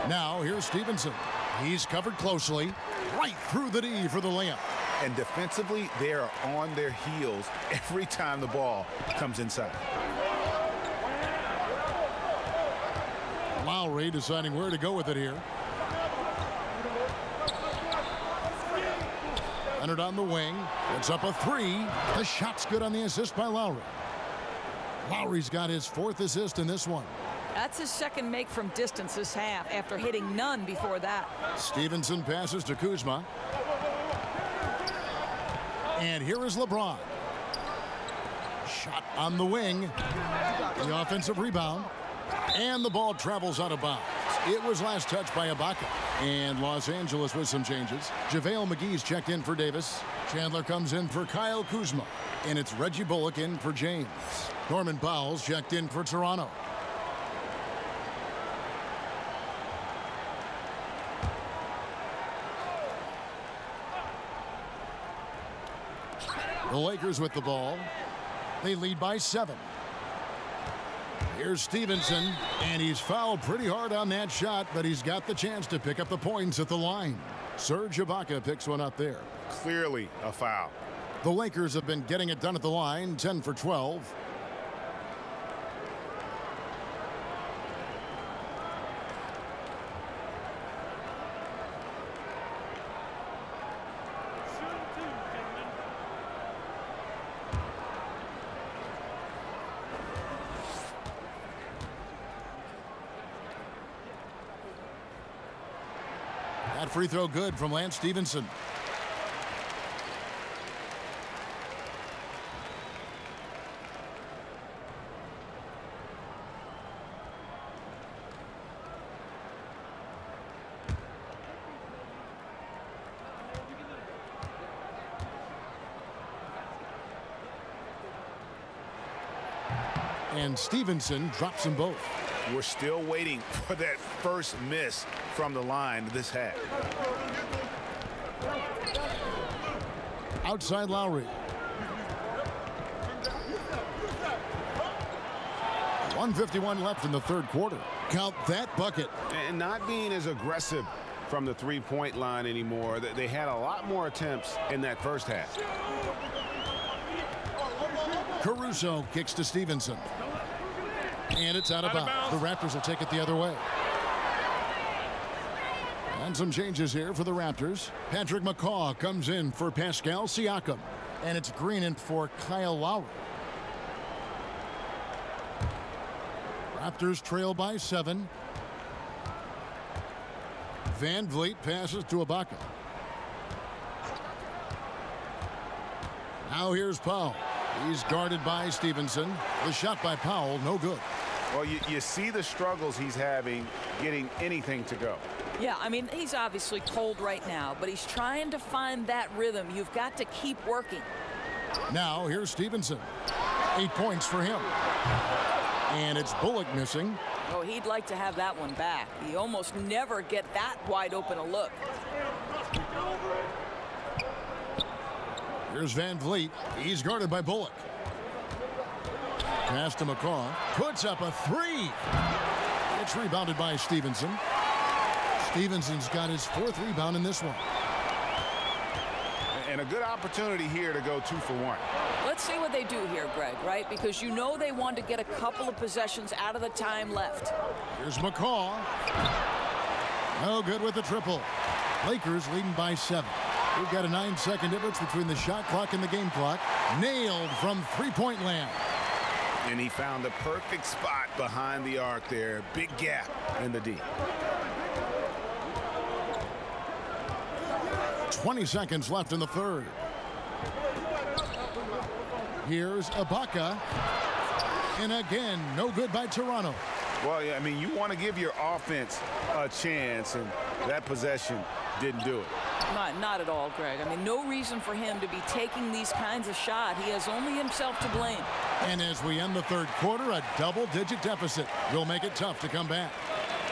Now here's Stevenson. He's covered closely. Right through the D for the layup. And defensively, they are on their heels every time the ball comes inside. Lowry deciding where to go with it here. Leonard on the wing. It's up a 3. The shot's good on the assist by Lowry. Lowry's got his 4th assist in this one. That's his second make from distance this half after hitting none before that. Stevenson passes to Kuzma. And here is LeBron. Shot on the wing. The offensive rebound. And the ball travels out of bounds. It was last touched by Ibaka. And Los Angeles with some changes. JaVale McGee's checked in for Davis. Chandler comes in for Kyle Kuzma. And it's Reggie Bullock in for James. Norman Powell's checked in for Toronto. The Lakers with the ball. They lead by 7. Here's Stevenson, and he's fouled pretty hard on that shot, but he's got the chance to pick up the points at the line. Serge Ibaka picks one up there. Clearly a foul. The Lakers have been getting it done at the line, 10 for 12. That free throw good from Lance Stevenson. And Stevenson drops them both. We're still waiting for that first miss from the line this half. Outside Lowry. 1:51 left in the third quarter. Count that bucket. And not being as aggressive from the three-point line anymore. They had a lot more attempts in that first half. Caruso kicks to Stevenson. And it's out of bounds. The Raptors will take it the other way. And some changes here for the Raptors. Patrick McCaw comes in for Pascal Siakam. And it's Green in for Kyle Lowry. Raptors trail by 7. Van Vliet passes to Ibaka. Now here's Powell. He's guarded by Stevenson. The shot by Powell, no good. Well, you see the struggles he's having getting anything to go. Yeah, I mean, he's obviously cold right now, but he's trying to find that rhythm. You've got to keep working. Now here's Stevenson. 8 points for him. And it's Bullock missing. Oh, he'd like to have that one back. He almost never get that wide open a look. Here's Van Vliet. He's guarded by Bullock. Pass to McCaw. Puts up a 3. It's rebounded by Stevenson. Stevenson's got his 4th rebound in this one. And a good opportunity here to go 2 for 1. Let's see what they do here, Greg, right? Because you know they want to get a couple of possessions out of the time left. Here's McCaw. No good with the triple. Lakers leading by 7. We've got a 9-second difference between the shot clock and the game clock. Nailed from three-point land. And he found the perfect spot behind the arc there. Big gap in the D. 20 seconds left in the third. Here's Ibaka. And again, no good by Toronto. Well, yeah, I mean, you want to give your offense a chance, and that possession didn't do it. Not at all, Greg. I mean, no reason for him to be taking these kinds of shots. He has only himself to blame. And as we end the third quarter, a double-digit deficit will make it tough to come back.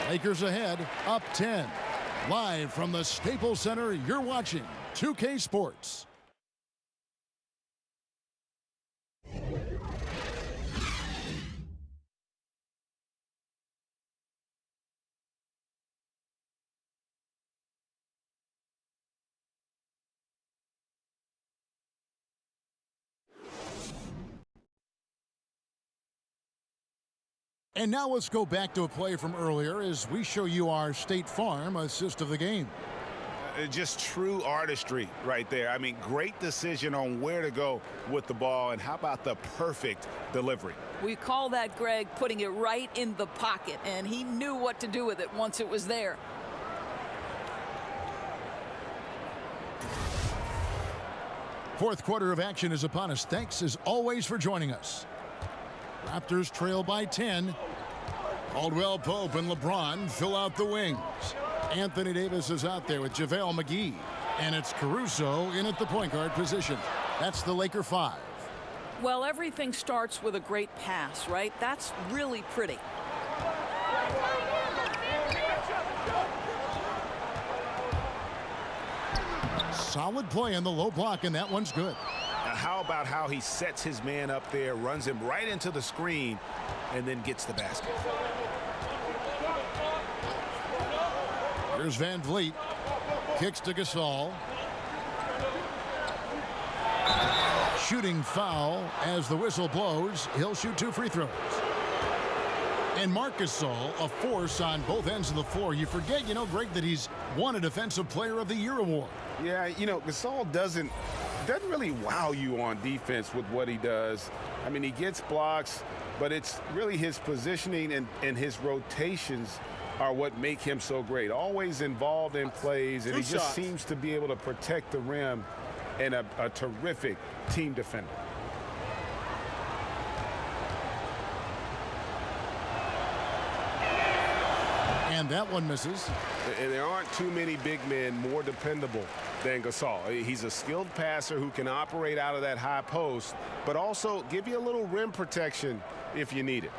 Lakers ahead, up 10. Live from the Staples Center, you're watching 2K Sports. And now let's go back to a play from earlier as we show you our State Farm assist of the game. Just true artistry right there. I mean, great decision on where to go with the ball, and how about the perfect delivery? We call that, Greg, putting it right in the pocket, and he knew what to do with it once it was there. Fourth quarter of action is upon us. Thanks as always for joining us. Raptors trail by 10. Caldwell Pope and LeBron fill out the wings. Anthony Davis is out there with JaVale McGee. And it's Caruso in at the point guard position. That's the Laker 5. Well, everything starts with a great pass, right? That's really pretty. Solid play in the low block, and that one's good. how about how he sets his man up there, runs him right into the screen, and then gets the basket. Here's Van Vliet. Kicks to Gasol. Shooting foul as the whistle blows. He'll shoot 2 free throws. And Marc Gasol, a force on both ends of the floor. You forget, Greg, that he's won a Defensive Player of the Year award. Yeah, Gasol doesn't really wow you on defense with what he does. I mean, he gets blocks, but it's really his positioning and his rotations are what make him so great. Always involved in plays, and he just seems to be able to protect the rim, and a terrific team defender. And that one misses. And there aren't too many big men more dependable than Gasol. He's a skilled passer who can operate out of that high post, but also give you a little rim protection if you need it.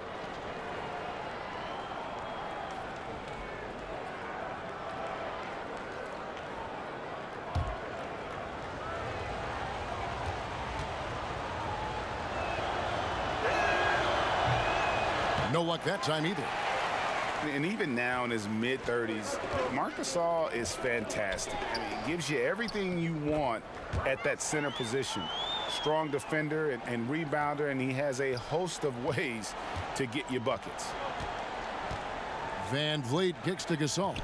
No luck that time either. And even now in his mid-30s, Marc Gasol is fantastic. I mean, he gives you everything you want at that center position. Strong defender and rebounder, and he has a host of ways to get you buckets. Van Vliet kicks to Gasol.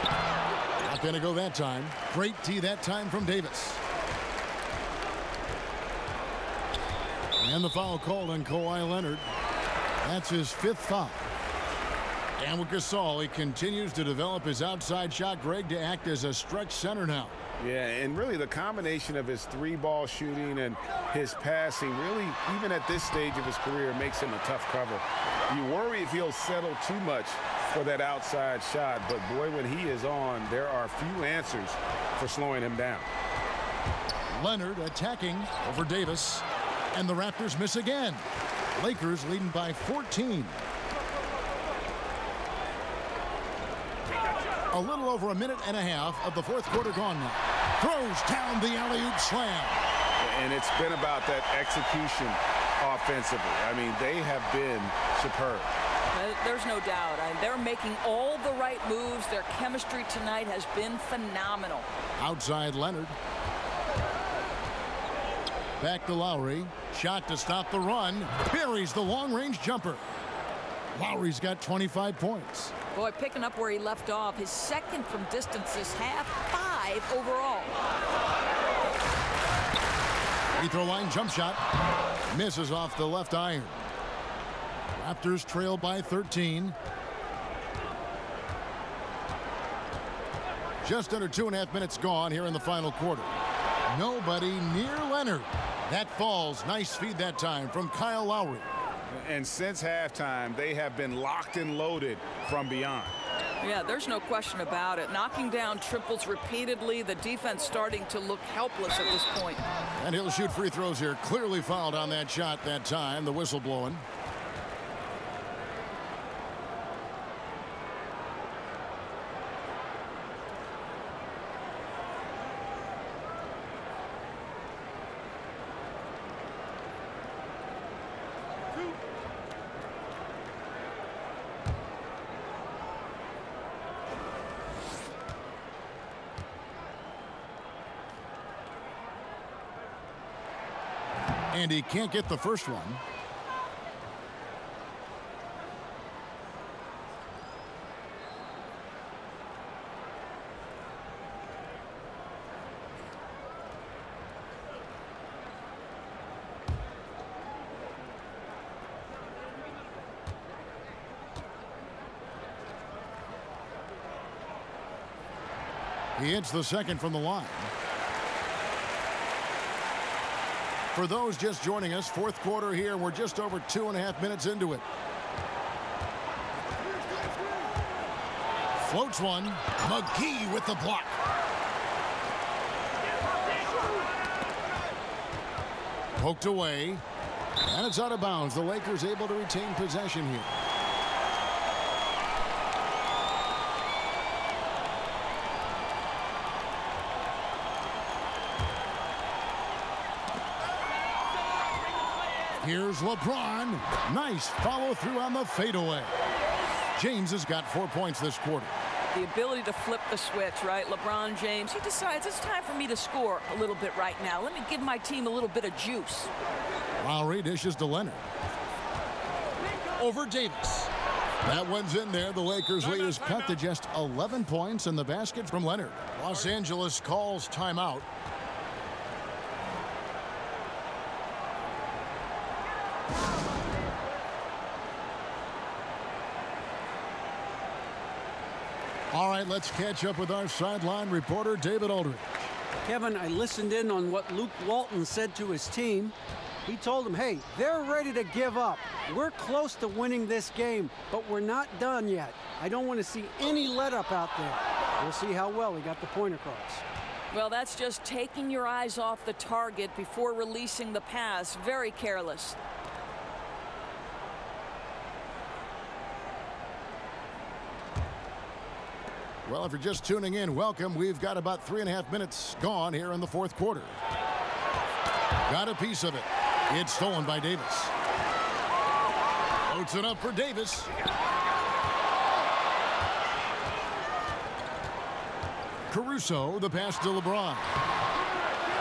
Not going to go that time. Great tee that time from Davis. And the foul called on Kawhi Leonard. That's his 5th foul. And with Gasol, he continues to develop his outside shot, Greg, to act as a stretch center now. Yeah, and really the combination of his 3-ball shooting and his passing really, even at this stage of his career, makes him a tough cover. You worry if he'll settle too much for that outside shot, but boy, when he is on, there are few answers for slowing him down. Leonard attacking over Davis, and the Raptors miss again. Lakers leading by 14. A little over a minute and a half of the 4th quarter gone now. Throws down the alley-oop slam. And it's been about that execution offensively. I mean, they have been superb. There's no doubt. They're making all the right moves. Their chemistry tonight has been phenomenal. Outside Leonard. Back to Lowry. Shot to stop the run. Buries the long-range jumper. Lowry's got 25 points. Boy, picking up where he left off. His 2nd from distance this half, 5 overall. Free throw line jump shot. Misses off the left iron. Raptors trail by 13. Just under 2.5 minutes gone here in the final quarter. Nobody near Leonard. That falls. Nice feed that time from Kyle Lowry. And since halftime, they have been locked and loaded from beyond. Yeah, there's no question about it. Knocking down triples repeatedly. The defense starting to look helpless at this point. And he'll shoot free throws here. Clearly fouled on that shot that time. The whistle blowing. And he can't get the first one. He hits the second from the line. For those just joining us, 4th quarter here. We're just over 2.5 minutes into it. Floats one. McGee with the block. Poked away. And it's out of bounds. The Lakers able to retain possession here. Here's LeBron. Nice follow through on the fadeaway. James has got 4 points this quarter. The ability to flip the switch, right? LeBron James, he decides it's time for me to score a little bit right now. Let me give my team a little bit of juice. Lowry dishes to Leonard. Over Davis. That one's in there. The Lakers lead is cut to just 11 points in the basket from Leonard. Los Angeles calls timeout. All right, let's catch up with our sideline reporter, David Aldridge. Kevin, I listened in on what Luke Walton said to his team. He told them, hey, they're ready to give up. We're close to winning this game, but we're not done yet. I don't want to see any let-up out there. We'll see how well he got the point across. Well, that's just taking your eyes off the target before releasing the pass. Very careless. Well, if you're just tuning in, welcome. We've got about 3.5 minutes gone here in the fourth quarter. Got a piece of it. It's stolen by Davis. Floats it up for Davis. Caruso, the pass to LeBron.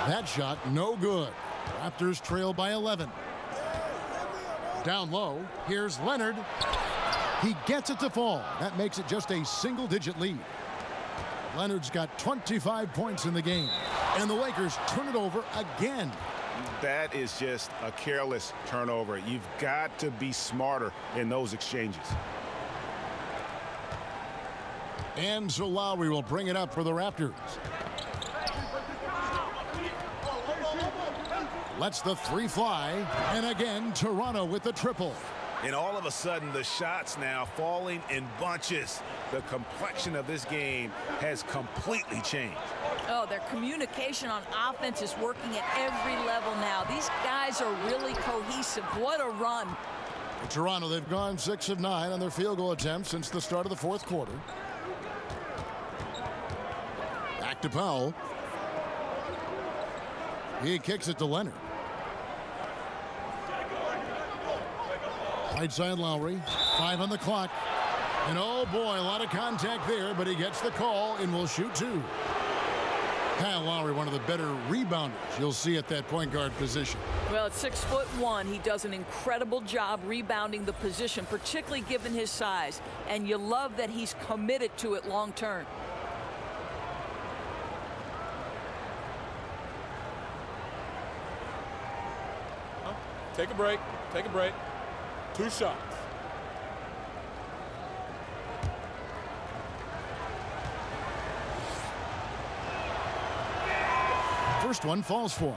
That shot, no good. Raptors trail by 11. Down low, here's Leonard. He gets it to fall. That makes it just a single-digit lead. Leonard's got 25 points in the game. And the Lakers turn it over again. That is just a careless turnover. You've got to be smarter in those exchanges. And so Lowry will bring it up for the Raptors. Lets the three fly. And again, Toronto with the triple. And all of a sudden, the shots now falling in bunches. The complexion of this game has completely changed. Oh, their communication on offense is working at every level now. These guys are really cohesive. What a run. For Toronto, they've gone 6 of 9 on their field goal attempts since the start of the fourth quarter. Back to Powell. He kicks it to Leonard. Right side Lowry. 5 on the clock. And oh boy, a lot of contact there, but he gets the call and will shoot 2. Kyle Lowry, one of the better rebounders you'll see at that point guard position. Well, at 6'1", he does an incredible job rebounding the position, particularly given his size. And you love that he's committed to it long term. Take a break. Take a break. 2 shots. First one falls for him.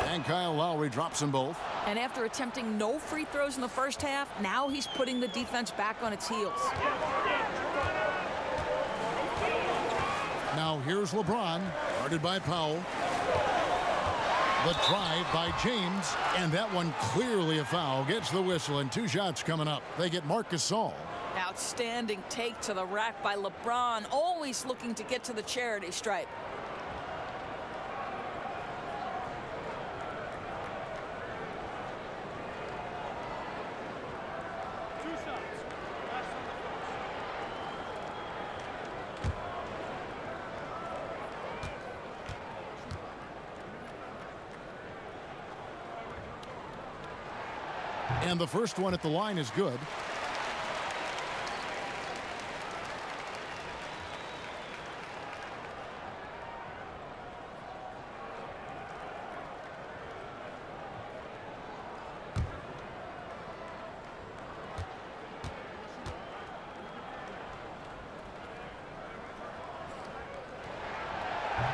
And Kyle Lowry drops them both. And after attempting no free throws in the first half, now he's putting the defense back on its heels. Now here's LeBron, guarded by Powell. The drive by James, and that one clearly a foul. Gets the whistle, and 2 shots coming up. They get Marc Gasol. Outstanding take to the rack by LeBron, always looking to get to the charity stripe. And the first one at the line is good.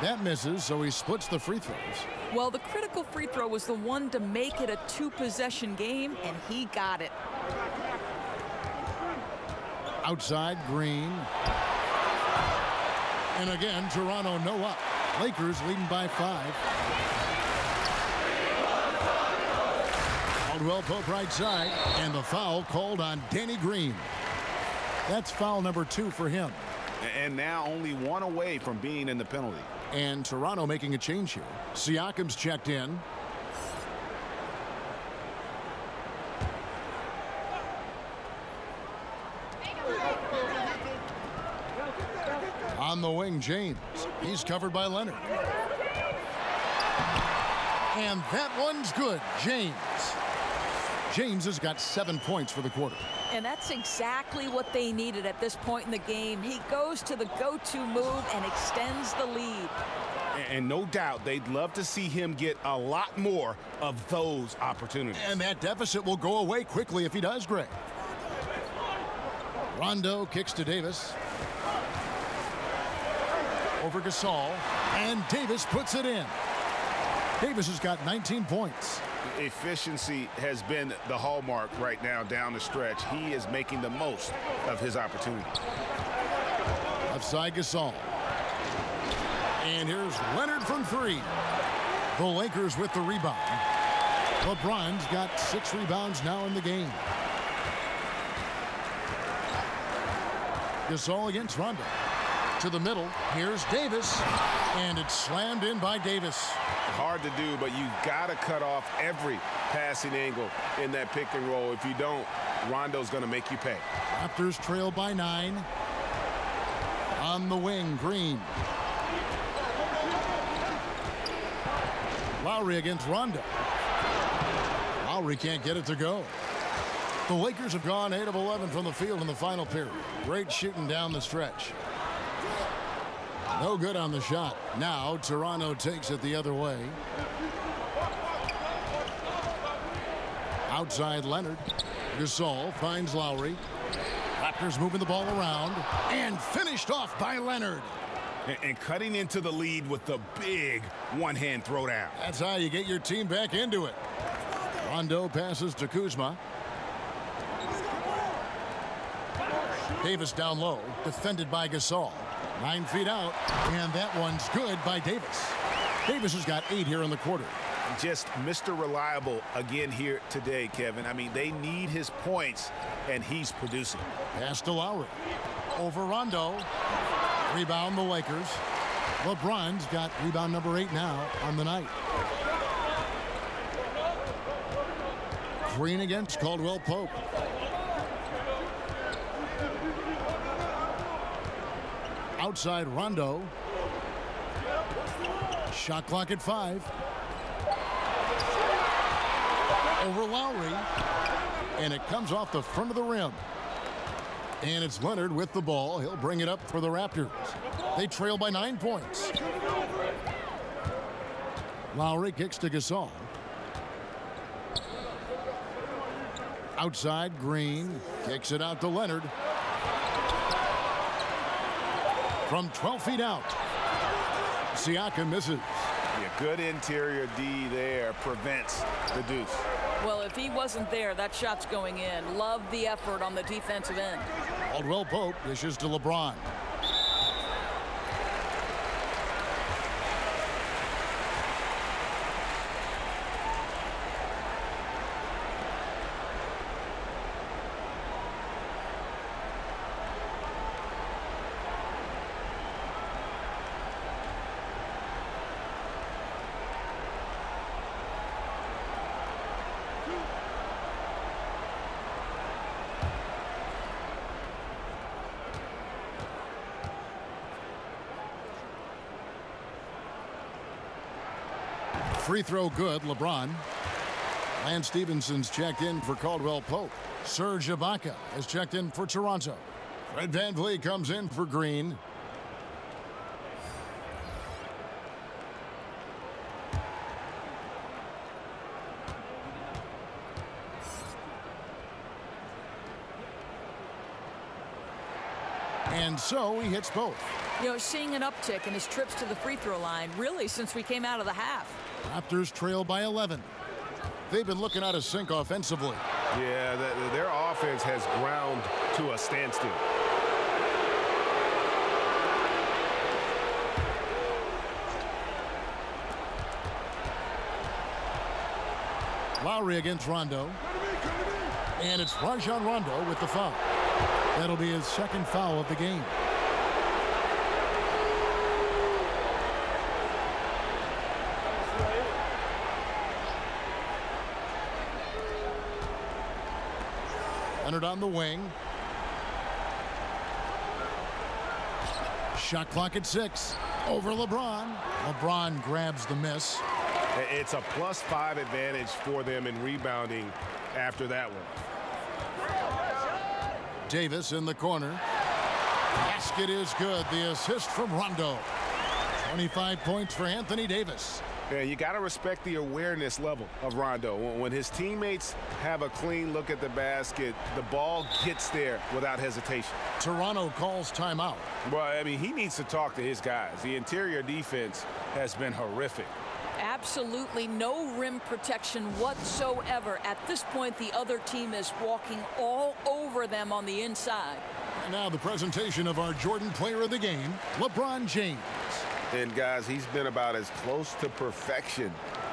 That misses, so he splits the free throws. Well, the critical free throw was the one to make it a 2-possession game, and he got it. Outside, Green. And again, Toronto no up. Lakers leading by 5. Caldwell Pope right side, and the foul called on Danny Green. That's foul number 2 for him. And now only 1 away from being in the penalty. And Toronto making a change here. Siakam's checked in. On the wing, James. He's covered by Leonard. And that one's good. James has got 7 points for the quarter. And that's exactly what they needed at this point in the game. He goes to the go-to move and extends the lead. And no doubt they'd love to see him get a lot more of those opportunities. And that deficit will go away quickly if he does, Greg. Rondo kicks to Davis. Over Gasol. And Davis puts it in. Davis has got 19 points. Efficiency has been the hallmark right now down the stretch. He is making the most of his opportunity. Left side Gasol. And here's Leonard from 3. The Lakers with the rebound. LeBron's got 6 rebounds now in the game. Gasol against Rondo. To the middle. Here's Davis. And it's slammed in by Davis. Hard to do, but you've got to cut off every passing angle in that pick and roll. If you don't, Rondo's going to make you pay. Raptors trail by 9. On the wing, Green. Lowry against Rondo. Lowry can't get it to go. The Lakers have gone 8 of 11 from the field in the final period. Great shooting down the stretch. No good on the shot. Now Toronto takes it the other way. Outside Leonard. Gasol finds Lowry. Raptors moving the ball around. And finished off by Leonard. And cutting into the lead with the big one-hand throwdown. That's how you get your team back into it. Rondo passes to Kuzma. Davis down low. Defended by Gasol. 9 feet out, and that one's good by Davis. Davis has got 8 here in the quarter. Just Mr. Reliable again here today, Kevin. I mean, they need his points, and he's producing. Pass to Lowry. Over Rondo. Rebound the Lakers. LeBron's got rebound number 8 now on the night. Green against Caldwell Pope. Outside Rondo. Shot clock at 5. Over Lowry. And it comes off the front of the rim. And it's Leonard with the ball. He'll bring it up for the Raptors. They trail by 9 points. Lowry kicks to Gasol. Outside Green. Kicks it out to Leonard. From 12 feet out. Siakam misses. Yeah, good interior D there. Prevents the deuce. Well, if he wasn't there, that shot's going in. Love the effort on the defensive end. Caldwell Pope dishes to LeBron. Free throw good, LeBron. Lance Stevenson's checked in for Caldwell Pope. Serge Ibaka has checked in for Toronto. Fred VanVleet comes in for Green. And so he hits both. You know, seeing an uptick in his trips to the free throw line, really, since we came out of the half. Raptors trail by 11. They've been looking out of sync offensively. Yeah, their offense has ground to a standstill. Lowry against Rondo. And it's Rajon Rondo with the foul. That'll be his second foul of the game. Leonard on the wing. Shot clock at 6. Over LeBron. LeBron grabs the miss. It's a +5 advantage for them in rebounding after that one. Davis in the corner. Basket is good. The assist from Rondo. 25 points for Anthony Davis. Yeah, you got to respect the awareness level of Rondo. When his teammates have a clean look at the basket, the ball gets there without hesitation. Toronto calls timeout. Well, I mean, he needs to talk to his guys. The interior defense has been horrific. Absolutely no rim protection whatsoever. At this point, the other team is walking all over them on the inside. And now the presentation of our Jordan Player of the Game, LeBron James. And guys, he's been about as close to perfection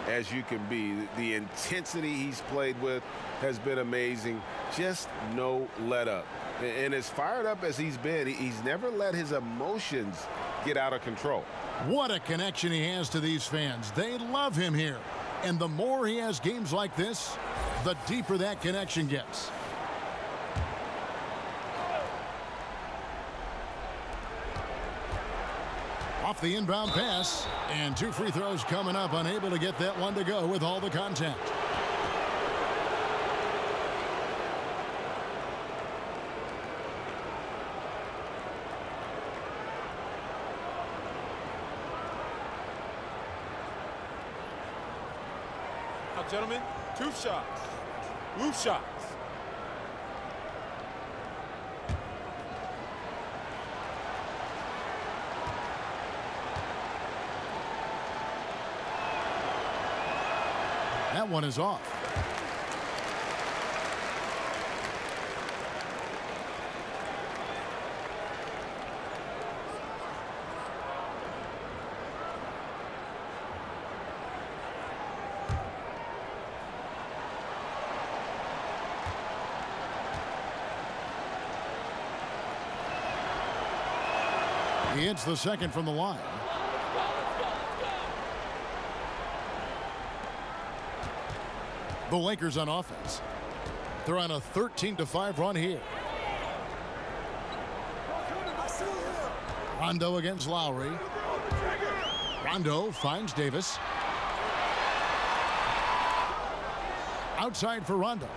as you can be. The intensity he's played with has been amazing. Just no let up. And as fired up as he's been, he's never let his emotions get out of control. What a connection he has to these fans. They love him here. And the more he has games like this, the deeper that connection gets. Off the inbound pass, and 2 free throws coming up, unable to get that one to go with all the contact. Now, gentlemen, 2 shots. Roof shots. That one is off. He hits the second from the line. The Lakers on offense. They're on a 13-5 run here. Rondo against Lowry. Rondo finds Davis. Outside for Rondo.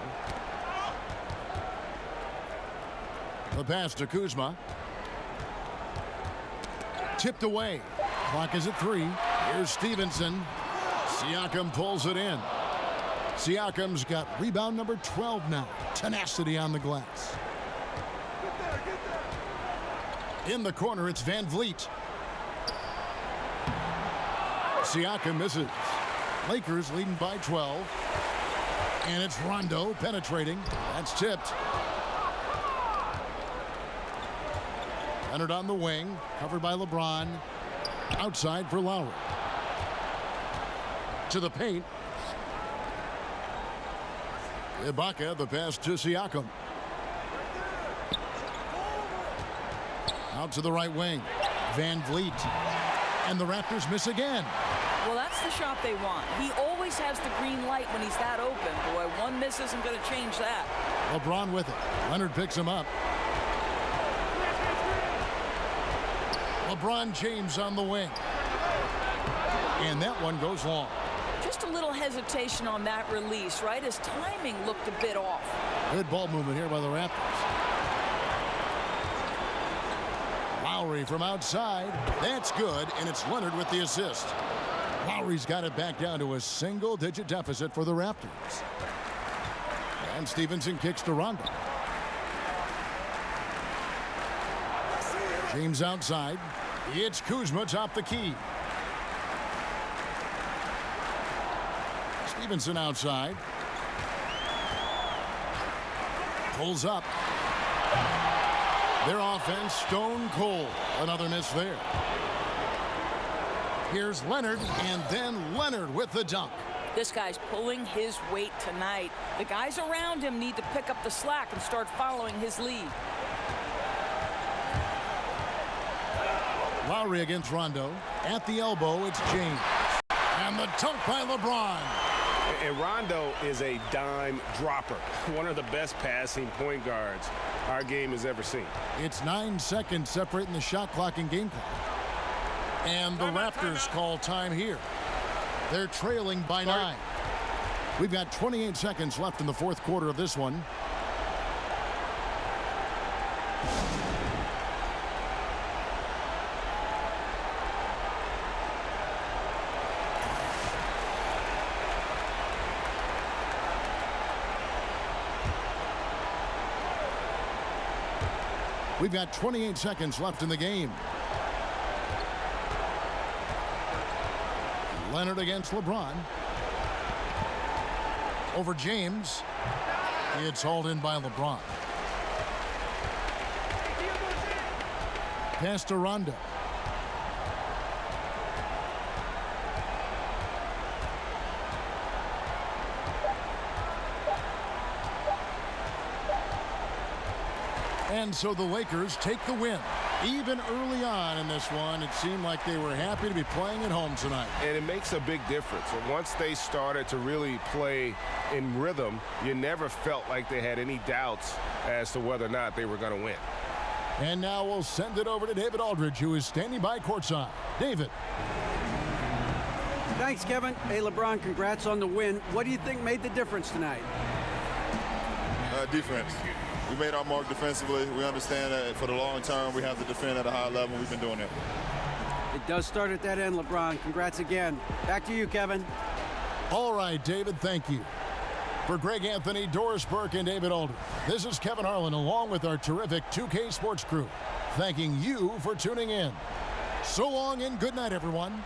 The pass to Kuzma. Tipped away. Clock is at 3. Here's Stevenson. Siakam pulls it in. Siakam's got rebound number 12 now. Tenacity on the glass. In the corner, it's Van Vliet. Siakam misses. Lakers leading by 12. And it's Rondo penetrating. That's tipped. Leonard on the wing, covered by LeBron. Outside for Lowry. To the paint. Ibaka, the pass to Siakam. Out to the right wing. Van Vliet. And the Raptors miss again. Well, that's the shot they want. He always has the green light when he's that open. Boy, one miss isn't going to change that. LeBron with it. Leonard picks him up. LeBron James on the wing. And that one goes long. Just a little hesitation on that release, right? His timing looked a bit off. Good ball movement here by the Raptors. Lowry from outside. That's good, and it's Leonard with the assist. Lowry's got it back down to a single-digit deficit for the Raptors. And Stevenson kicks to Rondo. James outside. It's Kuzma top the key. Stevenson outside. Pulls up. Their offense stone cold. Another miss there. Here's Leonard, and then Leonard with the dunk. This guy's pulling his weight tonight. The guys around him need to pick up the slack and start following his lead. Lowry against Rondo. At the elbow, it's James. And the dunk by LeBron. And Rondo is a dime dropper, one of the best passing point guards our game has ever seen. It's 9 seconds separating the shot clock and game clock. And the Raptors call time here. They're trailing by 9. We've got 28 seconds left in the fourth quarter of this one. We've got 28 seconds left in the game. Leonard against LeBron. Over James. It's hauled in by LeBron. Pass to Rondo. And so the Lakers take the win. Even early on in this one, it seemed like they were happy to be playing at home tonight. And it makes a big difference. And once they started to really play in rhythm, you never felt like they had any doubts as to whether or not they were going to win. And now we'll send it over to David Aldridge, who is standing by courtside. David. Thanks, Kevin. Hey, LeBron, congrats on the win. What do you think made the difference tonight? Defense. We made our mark defensively. We understand that for the long term, we have to defend at a high level. We've been doing it. It does start at that end, LeBron. Congrats again. Back to you, Kevin. All right, David, thank you. For Greg Anthony, Doris Burke, and David Aldridge, this is Kevin Harlan along with our terrific 2K Sports crew, thanking you for tuning in. So long and good night, everyone.